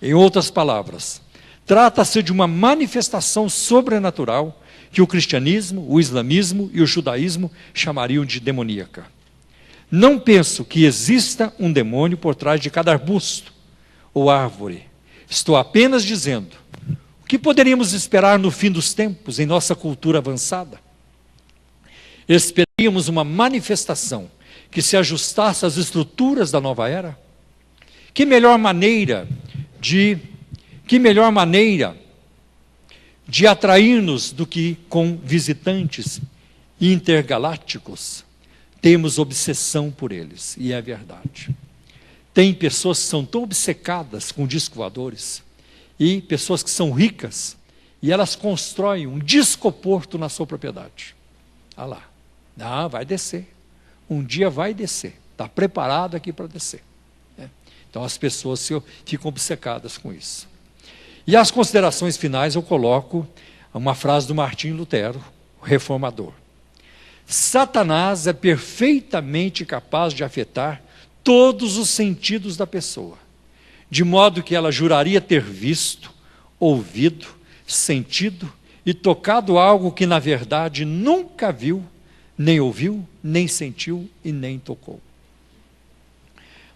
[SPEAKER 1] Em outras palavras, trata-se de uma manifestação sobrenatural que o cristianismo, o islamismo e o judaísmo chamariam de demoníaca. Não penso que exista um demônio por trás de cada arbusto ou árvore. Estou apenas dizendo: o que poderíamos esperar no fim dos tempos, em nossa cultura avançada? Esperaríamos uma manifestação que se ajustasse às estruturas da nova era? Que melhor maneira de atrair-nos do que com visitantes intergalácticos? Temos obsessão por eles, e é verdade. Tem pessoas que são tão obcecadas com discos voadores, e pessoas que são ricas, e elas constroem um discoporto na sua propriedade. Olha lá, não, vai descer, um dia vai descer, está preparado aqui para descer. Então as pessoas ficam obcecadas com isso. E as considerações finais eu coloco uma frase do Martim Lutero, o reformador. Satanás é perfeitamente capaz de afetar todos os sentidos da pessoa, de modo que ela juraria ter visto, ouvido, sentido e tocado algo que na verdade nunca viu, nem ouviu, nem sentiu e nem tocou.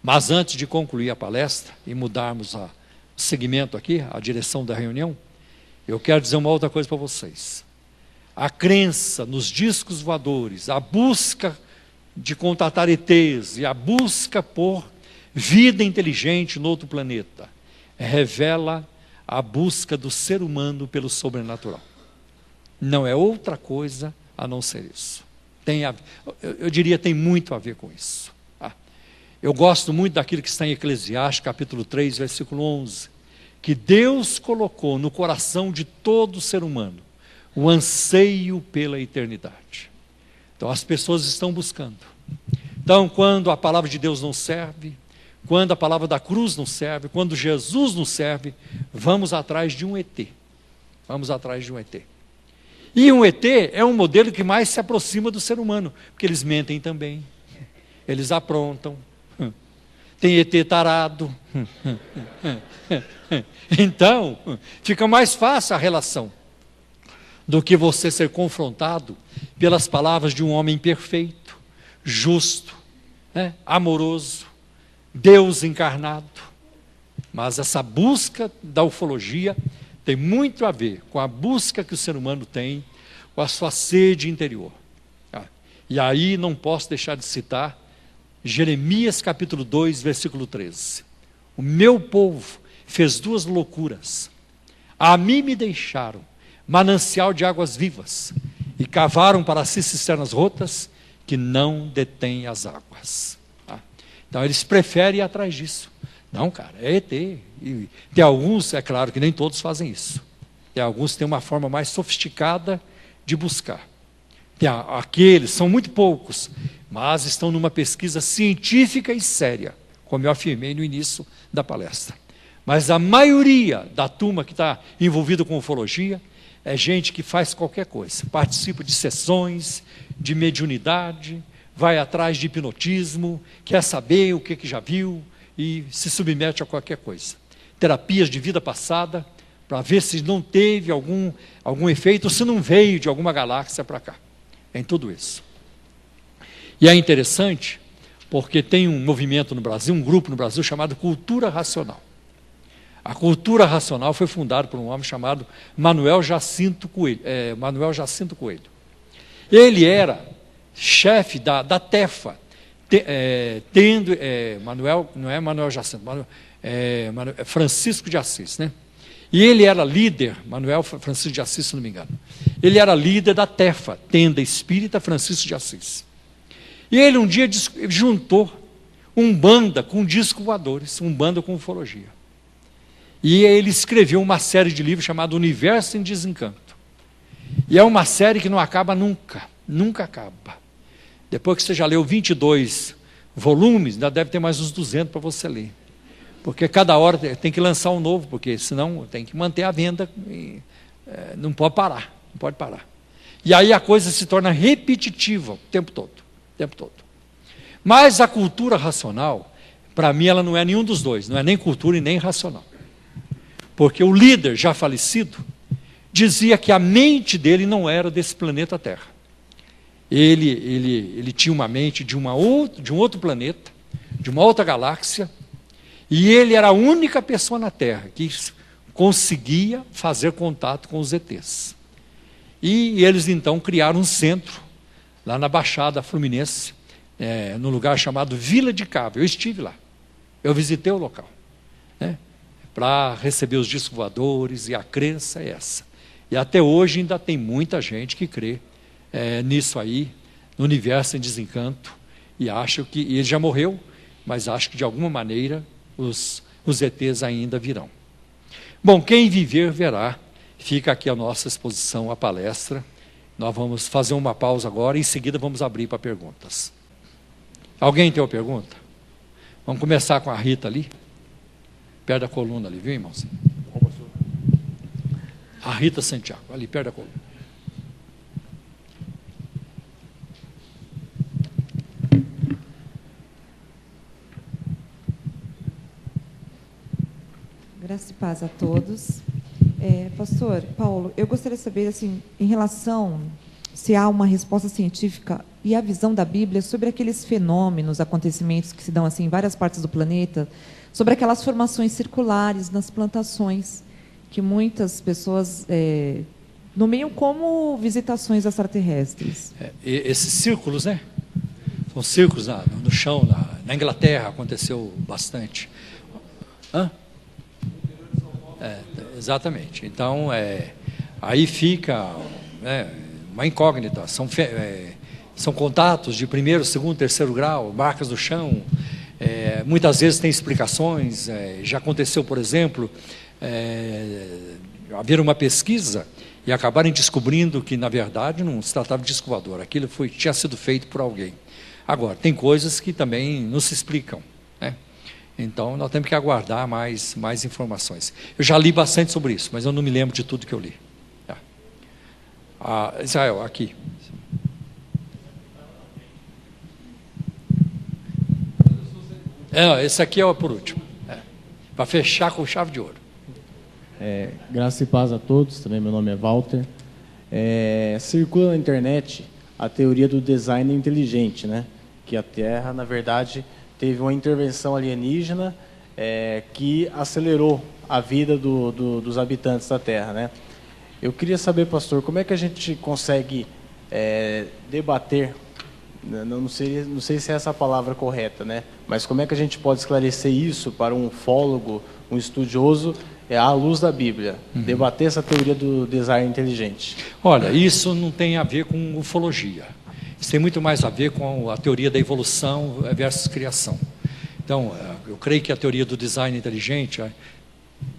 [SPEAKER 1] Mas antes de concluir a palestra e mudarmos o segmento aqui, a direção da reunião, eu quero dizer uma outra coisa para vocês. A crença nos discos voadores, a busca de contatar ETs e a busca por vida inteligente no outro planeta, revela a busca do ser humano pelo sobrenatural. Não é outra coisa a não ser isso. Eu diria tem muito a ver com isso. Eu gosto muito daquilo que está em Eclesiastes, capítulo 3, versículo 11, que Deus colocou no coração de todo ser humano o anseio pela eternidade. Então as pessoas estão buscando. Então quando a palavra de Deus não serve, quando a palavra da cruz não serve, quando Jesus não serve, vamos atrás de um ET. Vamos atrás de um ET. E um ET é um modelo que mais se aproxima do ser humano, porque eles mentem também, eles aprontam. Tem ET tarado. Então, fica mais fácil a relação do que você ser confrontado pelas palavras de um homem perfeito, justo, amoroso, Deus encarnado. Mas essa busca da ufologia tem muito a ver com a busca que o ser humano tem, com a sua sede interior. E aí não posso deixar de citar Jeremias capítulo 2, versículo 13. O meu povo fez duas loucuras. A mim me deixaram manancial de águas vivas e cavaram para si cisternas rotas que não detêm as águas. Tá? Então eles preferem ir atrás disso. Não, cara, é ET. E tem alguns, é claro que nem todos fazem isso. Tem alguns que têm uma forma mais sofisticada de buscar. Tem aqueles, são muito poucos, mas estão numa pesquisa científica e séria, como eu afirmei no início da palestra. Mas a maioria da turma que está envolvida com ufologia é gente que faz qualquer coisa, participa de sessões, de mediunidade, vai atrás de hipnotismo, quer saber o que já viu e se submete a qualquer coisa. Terapias de vida passada, para ver se não teve algum efeito, ou se não veio de alguma galáxia para cá. Em tudo isso. E é interessante, porque tem um movimento no Brasil, um grupo no Brasil chamado Cultura Racional. A cultura racional foi fundada por um homem chamado Manuel Jacinto Coelho. Ele era chefe da TEFA, Manuel Jacinto, Francisco de Assis, né? E ele era líder, Manuel Francisco de Assis, se não me engano. Ele era líder da TEFA, Tenda Espírita Francisco de Assis. E ele um dia juntou Umbanda com disco voadores, Umbanda com ufologia. E ele escreveu uma série de livros chamada Universo em Desencanto. E é uma série que não acaba nunca, nunca acaba. Depois que você já leu 22 volumes, ainda deve ter mais uns 200 para você ler. Porque cada hora tem que lançar um novo, porque senão tem que manter a venda, não pode parar, não pode parar. E aí a coisa se torna repetitiva o tempo todo, o tempo todo. Mas a cultura racional, para mim, ela não é nenhum dos dois, não é nem cultura e nem racional. Porque o líder, já falecido, dizia que a mente dele não era desse planeta Terra. Ele tinha uma mente de um outro planeta, de uma outra galáxia, e ele era a única pessoa na Terra que conseguia fazer contato com os ETs. E eles então criaram um centro, lá na Baixada Fluminense, num lugar chamado Vila de Cabo. Eu estive lá, eu visitei o local, né, para receber os discos voadores, e a crença é essa. E até hoje ainda tem muita gente que crê nisso aí, no universo em desencanto, e acha que ele já morreu, mas acha que de alguma maneira os ETs ainda virão. Bom, quem viver verá. Fica aqui a nossa exposição, a palestra. Nós vamos fazer uma pausa agora e em seguida vamos abrir para perguntas. Alguém tem uma pergunta? Vamos começar com a Rita ali, perto da coluna ali, viu, irmãozinho? A Rita Santiago, ali perto da coluna.
[SPEAKER 2] Graça e paz a todos. Pastor Paulo, eu gostaria de saber, assim, em relação, se há uma resposta científica e a visão da Bíblia sobre aqueles fenômenos, acontecimentos que se dão assim em várias partes do planeta, sobre aquelas formações circulares nas plantações, que muitas pessoas nomeiam como visitações extraterrestres.
[SPEAKER 1] Esses círculos, né? São círculos no chão, na Inglaterra aconteceu bastante. Hã? Exatamente. Então, aí fica uma incógnita. São contatos de primeiro, segundo, terceiro grau, marcas no chão. Muitas vezes tem explicações. Já aconteceu, por exemplo, haver uma pesquisa e acabarem descobrindo que, na verdade, não se tratava de disco voador. Aquilo tinha sido feito por alguém. Agora, tem coisas que também não se explicam, né? Então, nós temos que aguardar mais informações. Eu já li bastante sobre isso, mas eu não me lembro de tudo que eu li. Israel, aqui. Esse aqui é por último. Para fechar com chave de ouro.
[SPEAKER 3] Graça e paz a todos. Também meu nome é Walter. Circula na internet a teoria do design inteligente, né? Que a Terra, na verdade, teve uma intervenção alienígena que acelerou a vida dos habitantes da Terra, né? Eu queria saber, pastor, como é que a gente consegue debater não sei se é essa a palavra correta, né? Mas como é que a gente pode esclarecer isso para um ufólogo, um estudioso, à luz da Bíblia, debater essa teoria do design inteligente?
[SPEAKER 1] Olha, isso não tem a ver com ufologia. Isso tem muito mais a ver com a teoria da evolução versus criação. Então, eu creio que a teoria do design inteligente, não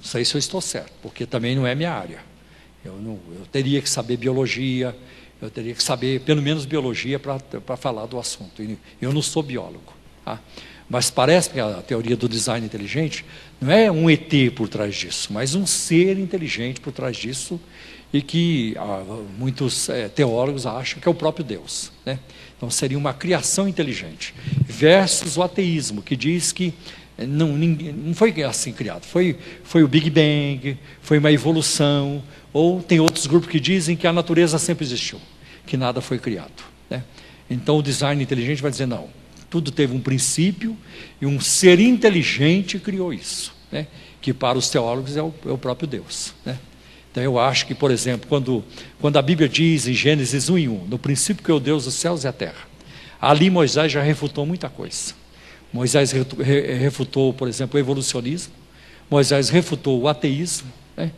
[SPEAKER 1] sei se eu estou certo, porque também não é minha área. Eu teria que saber biologia, eu teria que saber pelo menos biologia para falar do assunto. Eu não sou biólogo. Tá? Mas parece que a teoria do design inteligente não é um ET por trás disso, mas um ser inteligente por trás disso, e que muitos teólogos acham que é o próprio Deus, né? Então seria uma criação inteligente, versus o ateísmo, que diz que não foi assim criado, foi o Big Bang, foi uma evolução, ou tem outros grupos que dizem que a natureza sempre existiu, que nada foi criado, né? Então o design inteligente vai dizer, não, tudo teve um princípio, e um ser inteligente criou isso, né? Que para os teólogos é o próprio Deus, né? Então eu acho que, por exemplo, quando a Bíblia diz em Gênesis 1:1, no princípio criou Deus os céus e a terra, ali Moisés já refutou muita coisa. Moisés refutou, por exemplo, o evolucionismo, Moisés refutou o ateísmo, né?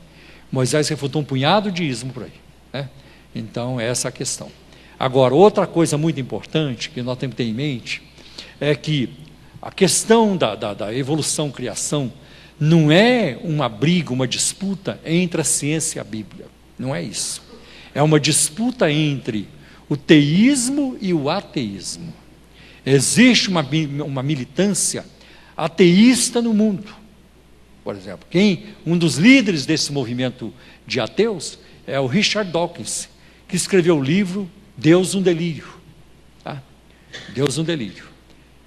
[SPEAKER 1] Moisés refutou um punhado de ismo por aí, né? Então essa é a questão. Agora, outra coisa muito importante que nós temos que ter em mente é que a questão da evolução-criação não é uma briga, uma disputa entre a ciência e a Bíblia. Não é isso. É uma disputa entre o teísmo e o ateísmo. Existe uma militância ateísta no mundo. Por exemplo, um dos líderes desse movimento de ateus é o Richard Dawkins, que escreveu o livro Deus um Delírio. Tá? Deus um Delírio.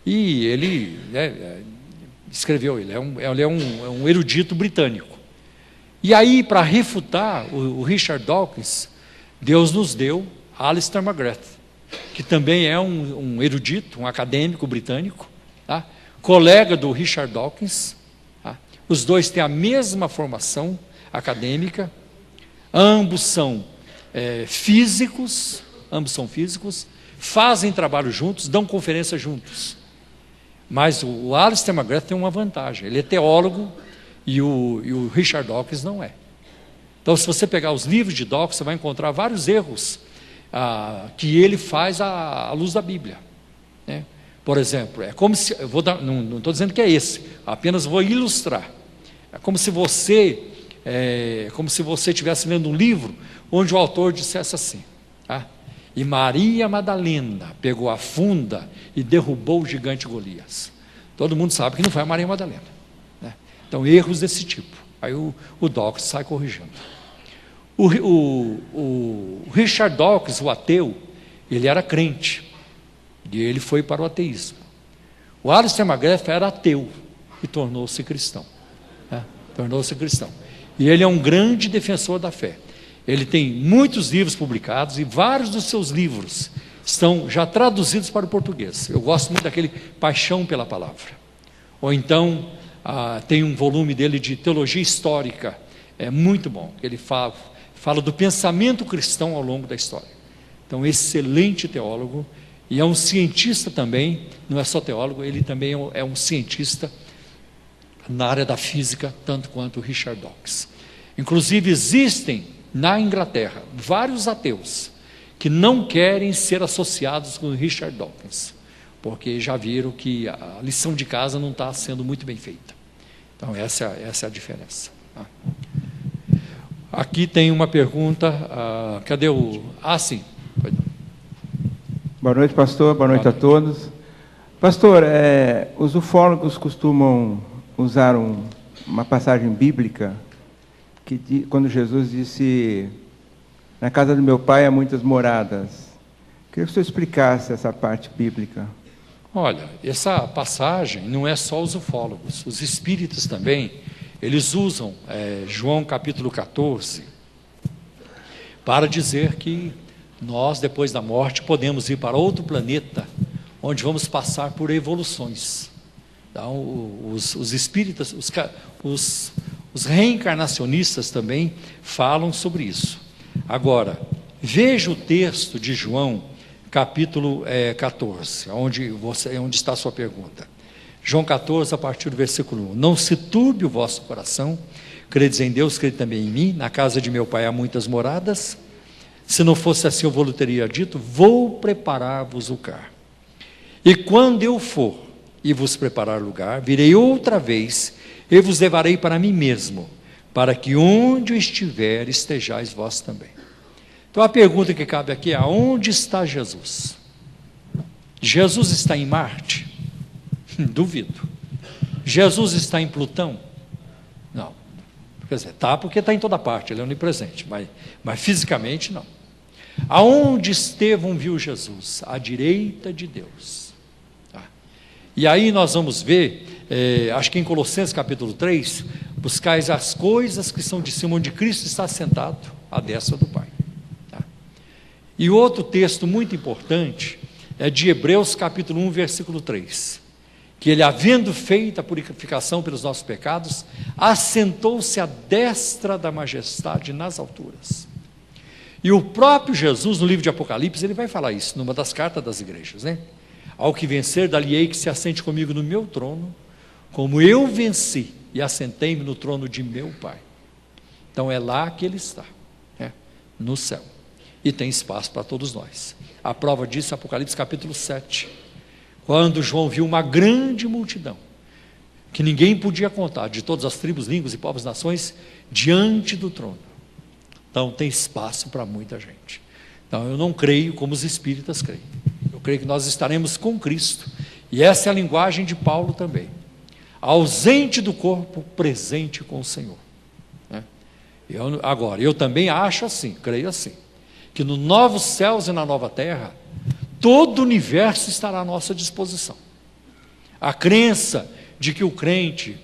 [SPEAKER 1] E ele escreveu, ele é um erudito britânico. E aí, para refutar o Richard Dawkins, Deus nos deu Alistair McGrath, que também é um erudito, um acadêmico britânico, tá? Colega do Richard Dawkins. Tá? Os dois têm a mesma formação acadêmica, ambos são físicos, fazem trabalho juntos, dão conferência juntos. Mas o Alistair McGrath tem uma vantagem, ele é teólogo e o Richard Dawkins não é. Então, se você pegar os livros de Dawkins, você vai encontrar vários erros que ele faz à luz da Bíblia, né? Por exemplo, é como se, não estou dizendo que é esse, apenas vou ilustrar. É como se você estivesse lendo um livro onde o autor dissesse assim, tá? E Maria Madalena pegou a funda e derrubou o gigante Golias. Todo mundo sabe que não foi a Maria Madalena, né? Então, erros desse tipo. Aí o Dawkins sai corrigindo. O Richard Dawkins, o ateu, ele era crente, e ele foi para o ateísmo. O Alistair McGrath era ateu e tornou-se cristão, né? Tornou-se cristão. E ele é um grande defensor da fé. Ele tem muitos livros publicados e vários dos seus livros estão já traduzidos para o português. Eu gosto muito daquele Paixão pela Palavra. Ou então, tem um volume dele de teologia histórica, é muito bom. Ele fala do pensamento cristão ao longo da história. Então, excelente teólogo, e é um cientista também, não é só teólogo, ele também é um cientista na área da física, tanto quanto o Richard Dawkins. Inclusive, existem na Inglaterra vários ateus que não querem ser associados com o Richard Dawkins, porque já viram que a lição de casa não está sendo muito bem feita. Então, essa é a diferença. Aqui tem uma pergunta, cadê o... sim.
[SPEAKER 4] Boa noite, pastor, boa noite a todos. Pastor, os ufólogos costumam usar uma passagem bíblica, que quando Jesus disse, na casa do meu pai há muitas moradas. Queria que o senhor explicasse essa parte bíblica.
[SPEAKER 1] Olha, essa passagem não é só os ufólogos, os espíritas também, eles usam João capítulo 14, para dizer que nós, depois da morte, podemos ir para outro planeta, onde vamos passar por evoluções. Então, os espíritas, os reencarnacionistas também falam sobre isso. Agora, veja o texto de João capítulo 14, onde está a sua pergunta. João 14, a partir do versículo 1. Não se turbe o vosso coração, credes em Deus, crede também em mim. Na casa de meu pai há muitas moradas. Se não fosse assim, eu vos teria dito, vou preparar-vos lugar. E quando eu for e vos preparar lugar, virei outra vez e vos levarei para mim mesmo, para que onde eu estiver, estejais vós também. Então a pergunta que cabe aqui é: aonde está Jesus? Jesus está em Marte? Duvido. Jesus está em Plutão? Não. Quer dizer, está porque está em toda parte, ele é onipresente, mas fisicamente não. Aonde Estevão viu Jesus? À direita de Deus. Tá. E aí nós vamos ver, acho que em Colossenses capítulo 3, buscais as coisas que são de cima, onde Cristo está sentado à destra do Pai. Tá. E outro texto muito importante é de Hebreus capítulo 1, versículo 3, que ele, havendo feito a purificação pelos nossos pecados, assentou-se à destra da majestade nas alturas. E o próprio Jesus, no livro de Apocalipse, ele vai falar isso, numa das cartas das igrejas, né? Ao que vencer, dali-ei que se assente comigo no meu trono, como eu venci e assentei-me no trono de meu Pai. Então é lá que ele está, né? No céu, e tem espaço para todos nós. A prova disso é Apocalipse capítulo 7, quando João viu uma grande multidão, que ninguém podia contar, de todas as tribos, línguas e povos, nações, diante do trono. Então tem espaço para muita gente. Então eu não creio como os espíritas creem. Eu creio que nós estaremos com Cristo. E essa é a linguagem de Paulo também. Ausente do corpo, presente com o Senhor. Né? Agora, eu também acho assim, creio assim, que nos novos céus e na nova terra, todo o universo estará à nossa disposição. A crença de que o crente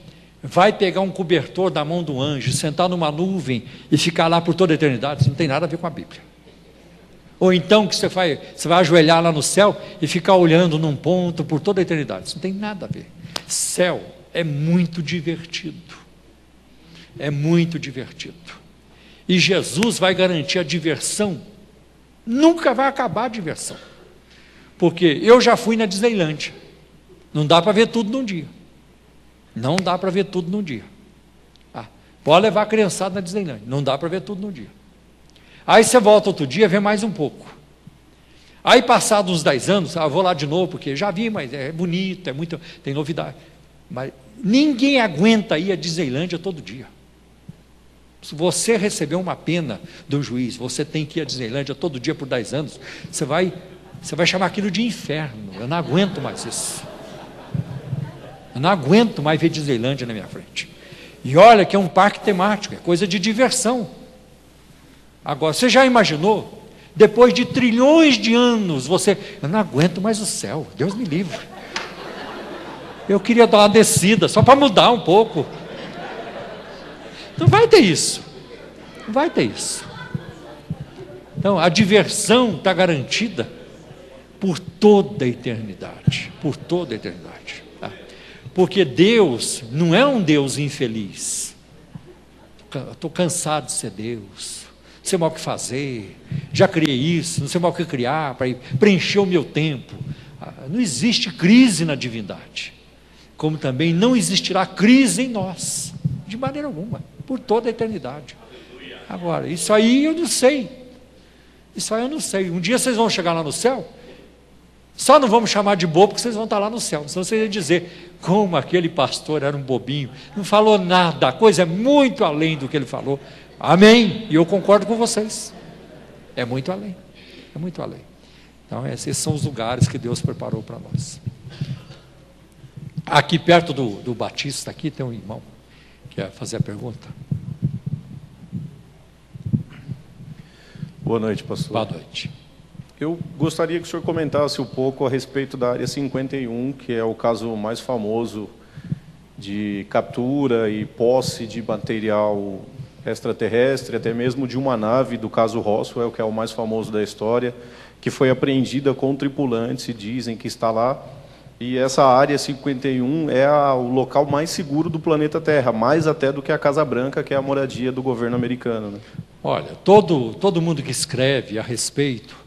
[SPEAKER 1] vai pegar um cobertor da mão do anjo, sentar numa nuvem e ficar lá por toda a eternidade, isso não tem nada a ver com a Bíblia. Ou então que você vai ajoelhar lá no céu e ficar olhando num ponto por toda a eternidade, isso não tem nada a ver. Céu é muito divertido, é muito divertido, e Jesus vai garantir a diversão, nunca vai acabar a diversão, porque eu já fui na Disneylândia, não dá para ver tudo num dia. Não dá para ver tudo num dia. Pode levar a criançada na Disneyland, não dá para ver tudo num dia. Aí você volta outro dia, vê mais um pouco. Aí passados uns 10 anos, vou lá de novo, porque já vi, mas é bonito, tem novidade. Mas ninguém aguenta ir à Disneylândia todo dia. Se você receber uma pena do juiz, você tem que ir à Disneylândia todo dia por 10 anos, você vai chamar aquilo de inferno. Eu não aguento mais isso. Eu não aguento mais ver Disneylândia na minha frente. E olha que é um parque temático, é coisa de diversão. Agora, você já imaginou? Depois de trilhões de anos, eu não aguento mais o céu, Deus me livre. Eu queria dar uma descida, só para mudar um pouco. Não vai ter isso. Não vai ter isso. Então, a diversão está garantida por toda a eternidade. Por toda a eternidade. Porque Deus não é um Deus infeliz. Estou cansado de ser Deus, não sei mais o que fazer, já criei isso, não sei mais o que criar para preencher o meu tempo. Não existe crise na divindade, como também não existirá crise em nós, de maneira alguma, por toda a eternidade. Agora, isso aí eu não sei, um dia vocês vão chegar lá no céu, só não vamos chamar de bobo porque vocês vão estar lá no céu, senão vocês iam dizer, como aquele pastor era um bobinho, não falou nada, a coisa é muito além do que ele falou. Amém, e eu concordo com vocês, é muito além. Então esses são os lugares que Deus preparou para nós. Aqui perto do Batista, aqui tem um irmão que quer fazer a pergunta.
[SPEAKER 5] Boa noite, pastor.
[SPEAKER 1] Boa noite.
[SPEAKER 5] Eu gostaria que o senhor comentasse um pouco a respeito da Área 51, que é o caso mais famoso de captura e posse de material extraterrestre, até mesmo de uma nave do caso Roswell, que é o mais famoso da história, que foi apreendida com tripulantes e dizem que está lá. E essa Área 51 é o local mais seguro do planeta Terra, mais até do que a Casa Branca, que é a moradia do governo americano, né?
[SPEAKER 1] Olha, todo mundo que escreve a respeito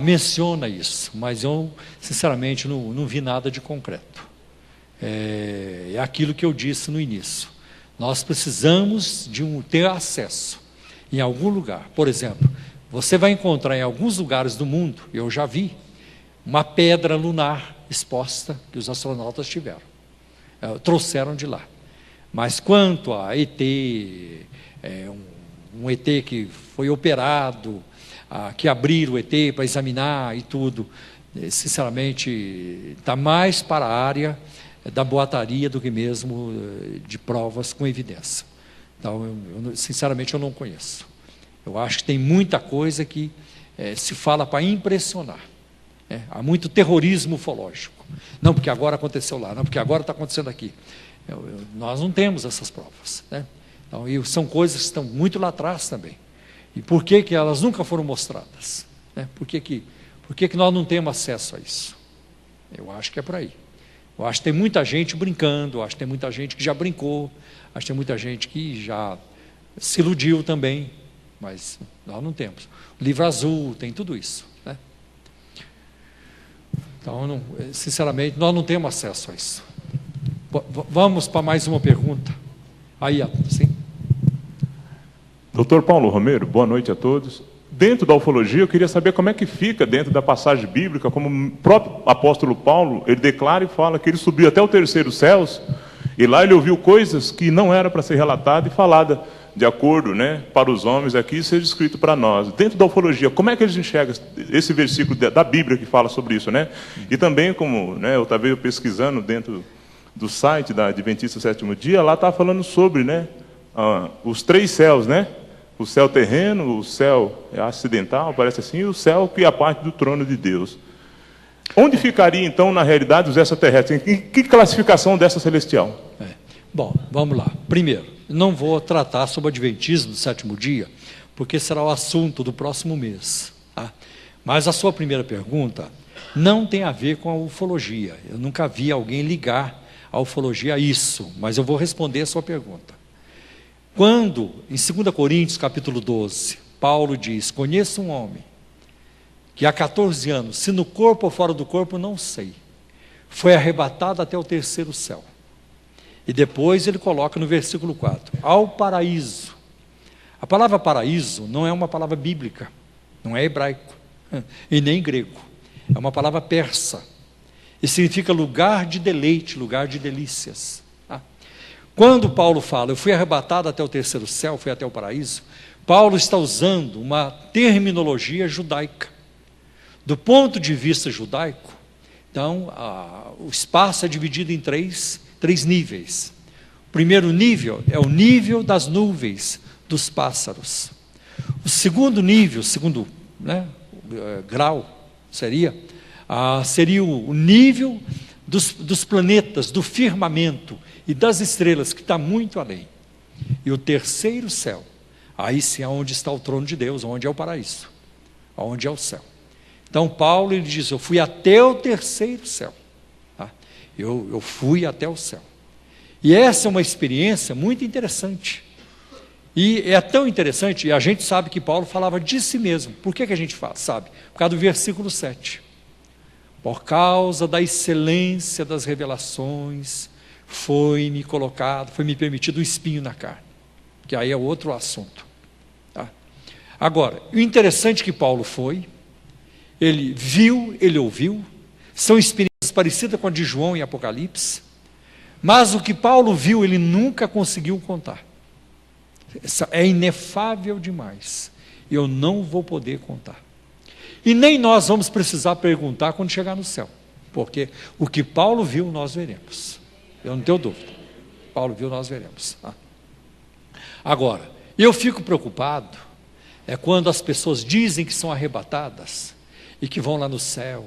[SPEAKER 1] menciona isso, mas eu, sinceramente, não vi nada de concreto. É aquilo que eu disse no início. Nós precisamos ter acesso em algum lugar. Por exemplo, você vai encontrar em alguns lugares do mundo, eu já vi, uma pedra lunar exposta que os astronautas tiveram. Trouxeram de lá. Mas quanto a ET, um ET que foi operado, que abriram o ET para examinar e tudo, sinceramente, está mais para a área da boataria do que mesmo de provas com evidência. Então, sinceramente, eu não conheço. Eu acho que tem muita coisa que se fala para impressionar. Há muito terrorismo ufológico. Não porque agora aconteceu lá, não porque agora está acontecendo aqui. Nós não temos essas provas, né? Então, e são coisas que estão muito lá atrás também. E por que elas nunca foram mostradas? Por que nós não temos acesso a isso? Eu acho que é por aí. Eu acho que tem muita gente brincando, acho que tem muita gente que já brincou, acho que tem muita gente que já se iludiu também, mas nós não temos. O livro azul tem tudo isso, né? Então, sinceramente, nós não temos acesso a isso. Vamos para mais uma pergunta. Aí, sim.
[SPEAKER 6] Doutor Paulo Romero, boa noite a todos. Dentro da ufologia, eu queria saber como é que fica dentro da passagem bíblica, como o próprio apóstolo Paulo, ele declara e fala que ele subiu até o terceiro céus, e lá ele ouviu coisas que não era para ser relatada e falada de acordo, né, para os homens aqui e seja escrito para nós. Dentro da ufologia, como é que eles enxergam esse versículo da Bíblia que fala sobre isso, né? E também, como, né, eu estava pesquisando dentro do site da Adventista Sétimo Dia, lá está falando sobre, né, os três céus, né? O céu terreno, o céu acidental, parece assim, e o céu que é a parte do trono de Deus. Onde ficaria, então, na realidade, os extraterrestres? Em que classificação dessa celestial?
[SPEAKER 1] Bom, vamos lá. Primeiro, não vou tratar sobre o Adventismo do sétimo dia, porque será o assunto do próximo mês. Tá? Mas a sua primeira pergunta não tem a ver com a ufologia. Eu nunca vi alguém ligar a ufologia a isso, mas eu vou responder a sua pergunta. Quando, em 2 Coríntios, capítulo 12, Paulo diz, conheço um homem, que há 14 anos, se no corpo ou fora do corpo, não sei, foi arrebatado até o terceiro céu. E depois ele coloca no versículo 4, ao paraíso. A palavra paraíso não é uma palavra bíblica, não é hebraico, e nem grego, é uma palavra persa, e significa lugar de deleite, lugar de delícias. Quando Paulo fala, eu fui arrebatado até o terceiro céu, fui até o paraíso, Paulo está usando uma terminologia judaica. Do ponto de vista judaico, então, o espaço é dividido em três níveis. O primeiro nível é o nível das nuvens, dos pássaros. O segundo nível, segundo grau, seria o nível dos planetas, do firmamento e das estrelas, que está muito além. E o terceiro céu, aí sim é onde está o trono de Deus, onde é o paraíso, onde é o céu. Então Paulo, ele diz, eu fui até o terceiro céu. Tá? Eu fui até o céu. E essa é uma experiência muito interessante. E é tão interessante, e a gente sabe que Paulo falava de si mesmo. Por que a gente sabe? Por causa do versículo 7. Por causa da excelência das revelações, foi-me permitido um espinho na carne, que aí é outro assunto. Tá? Agora, o interessante que Paulo ele viu, ele ouviu, são experiências parecidas com a de João em Apocalipse, mas o que Paulo viu, ele nunca conseguiu contar. É inefável demais, eu não vou poder contar. E nem nós vamos precisar perguntar quando chegar no céu, porque o que Paulo viu, nós veremos. Eu não tenho dúvida. Paulo viu, nós veremos. Agora, eu fico preocupado quando as pessoas dizem que são arrebatadas e que vão lá no céu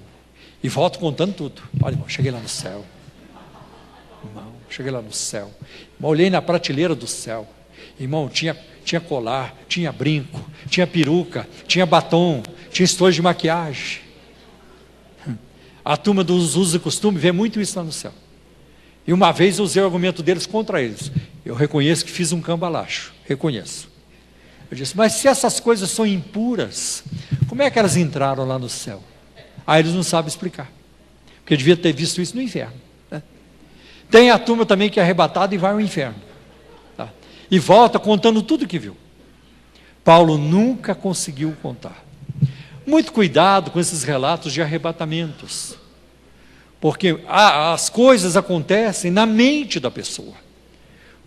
[SPEAKER 1] e voltam contando tudo. Olha, irmão, cheguei lá no céu. Irmão, cheguei lá no céu. Irmão, olhei na prateleira do céu. Irmão, tinha colar, tinha brinco, tinha peruca, tinha batom, tinha estojo de maquiagem. A turma dos usos e costumes vê muito isso lá no céu. E uma vez eu usei o argumento deles contra eles. Eu reconheço que fiz um cambalacho, reconheço. Eu disse, mas se essas coisas são impuras, como é que elas entraram lá no céu? Aí eles não sabem explicar, porque devia ter visto isso no inferno, né? Tem a turma também que é arrebatada e vai ao inferno, tá? E volta contando tudo que viu. Paulo nunca conseguiu contar. Muito cuidado com esses relatos de arrebatamentos, porque as coisas acontecem na mente da pessoa,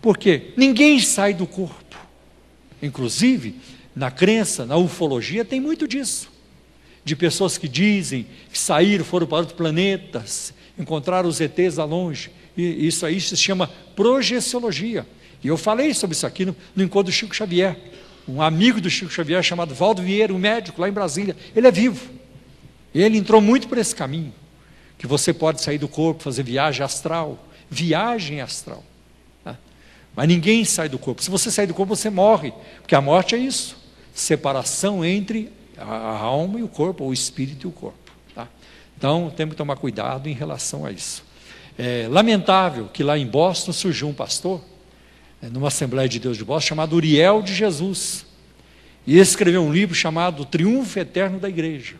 [SPEAKER 1] porque ninguém sai do corpo. Inclusive, na crença, na ufologia, tem muito disso, de pessoas que dizem que saíram, foram para outros planetas, encontraram os ETs lá longe, e isso aí se chama projeciologia, e eu falei sobre isso aqui no encontro do Chico Xavier. Um amigo do Chico Xavier chamado Valdo Vieira, um médico lá em Brasília, ele é vivo, ele entrou muito por esse caminho, que você pode sair do corpo, fazer viagem astral, tá? Mas ninguém sai do corpo. Se você sair do corpo, você morre, porque a morte é isso, separação entre a alma e o corpo, ou o espírito e o corpo, tá? Então temos que tomar cuidado em relação a isso. É lamentável que lá em Boston surgiu um pastor, numa Assembleia de Deus de Boston, chamado Uriel de Jesus, e ele escreveu um livro chamado O Triunfo Eterno da Igreja,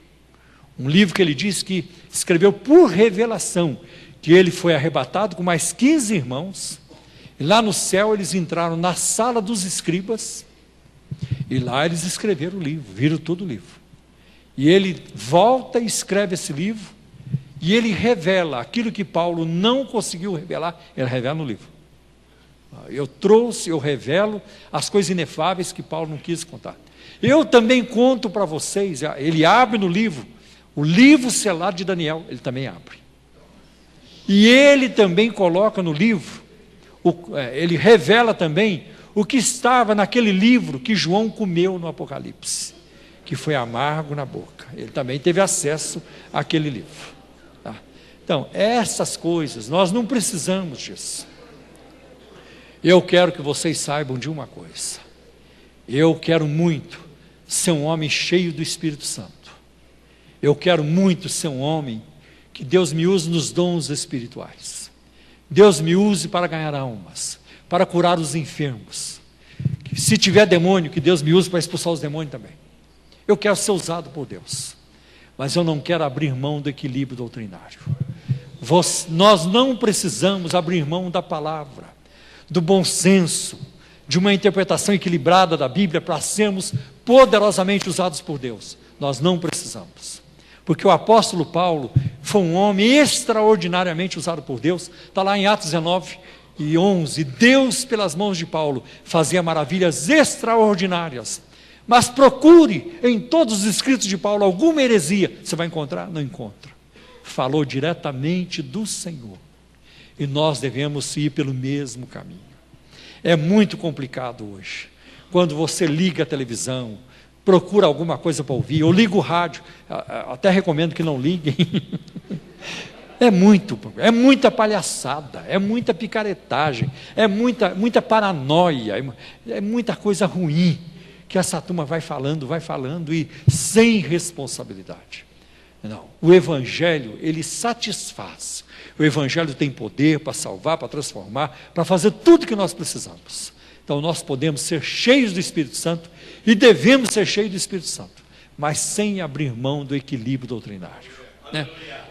[SPEAKER 1] um livro que ele diz que escreveu por revelação, que ele foi arrebatado com mais 15 irmãos, e lá no céu eles entraram na sala dos escribas, e lá eles escreveram o livro, viram todo o livro, e ele volta e escreve esse livro, e ele revela aquilo que Paulo não conseguiu revelar, ele revela no livro. Eu revelo as coisas inefáveis que Paulo não quis contar. Eu também conto para vocês, ele abre no livro, o livro selado de Daniel, ele também abre. E ele também coloca no livro, ele revela também o que estava naquele livro que João comeu no Apocalipse, que foi amargo na boca. Ele também teve acesso àquele livro, tá? Então, essas coisas, nós não precisamos disso. Eu quero que vocês saibam de uma coisa, eu quero muito ser um homem cheio do Espírito Santo, eu quero muito ser um homem que Deus me use nos dons espirituais, Deus me use para ganhar almas, para curar os enfermos, que se tiver demônio, que Deus me use para expulsar os demônios também. Eu quero ser usado por Deus, mas eu não quero abrir mão do equilíbrio doutrinário. Nós não precisamos abrir mão da palavra, do bom senso, de uma interpretação equilibrada da Bíblia para sermos poderosamente usados por Deus. Nós não precisamos, porque o apóstolo Paulo foi um homem extraordinariamente usado por Deus. Está lá em Atos 19:11, Deus pelas mãos de Paulo fazia maravilhas extraordinárias. Mas procure em todos os escritos de Paulo alguma heresia, você vai encontrar? Não encontra. Falou diretamente do Senhor, e nós devemos ir pelo mesmo caminho. É muito complicado hoje, quando você liga a televisão, procura alguma coisa para ouvir, ou liga o rádio, até recomendo que não liguem, é muita palhaçada, é muita picaretagem, é muita paranoia, é muita coisa ruim, que essa turma vai falando, e sem responsabilidade. Não, o Evangelho, ele satisfaz. O Evangelho tem poder para salvar, para transformar, para fazer tudo que nós precisamos. Então nós podemos ser cheios do Espírito Santo, e devemos ser cheios do Espírito Santo, mas sem abrir mão do equilíbrio doutrinário, né?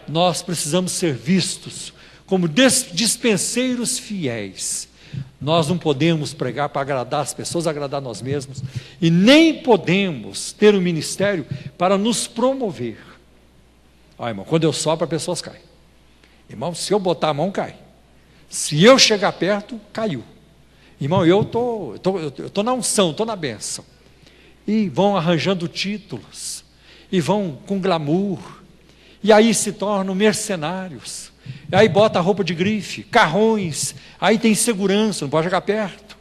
[SPEAKER 1] Nós precisamos ser vistos como dispenseiros fiéis. Nós não podemos pregar para agradar as pessoas, agradar nós mesmos, e nem podemos ter um ministério para nos promover. Irmão, quando eu sopro, as pessoas caem. Irmão, se eu botar a mão, cai. Se eu chegar perto, caiu. Irmão, eu tô na unção, estou na bênção. E vão arranjando títulos, e vão com glamour, e aí se tornam mercenários, e aí bota a roupa de grife, carrões, aí tem segurança, não pode chegar perto.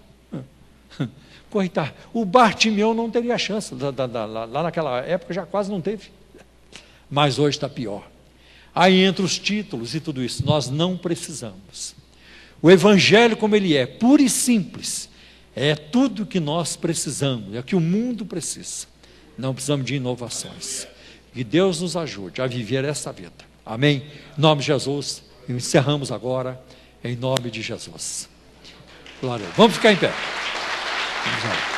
[SPEAKER 1] Coitado, o Bartimeu não teria chance, lá naquela época já quase não teve, mas hoje está pior. Aí entra os títulos e tudo isso. Nós não precisamos. O Evangelho como ele é, puro e simples, é tudo que nós precisamos, é o que o mundo precisa. Não precisamos de inovações. Que Deus nos ajude a viver essa vida. Amém? Em nome de Jesus, encerramos agora, em nome de Jesus. Glória a Deus. Vamos ficar em pé. Vamos lá.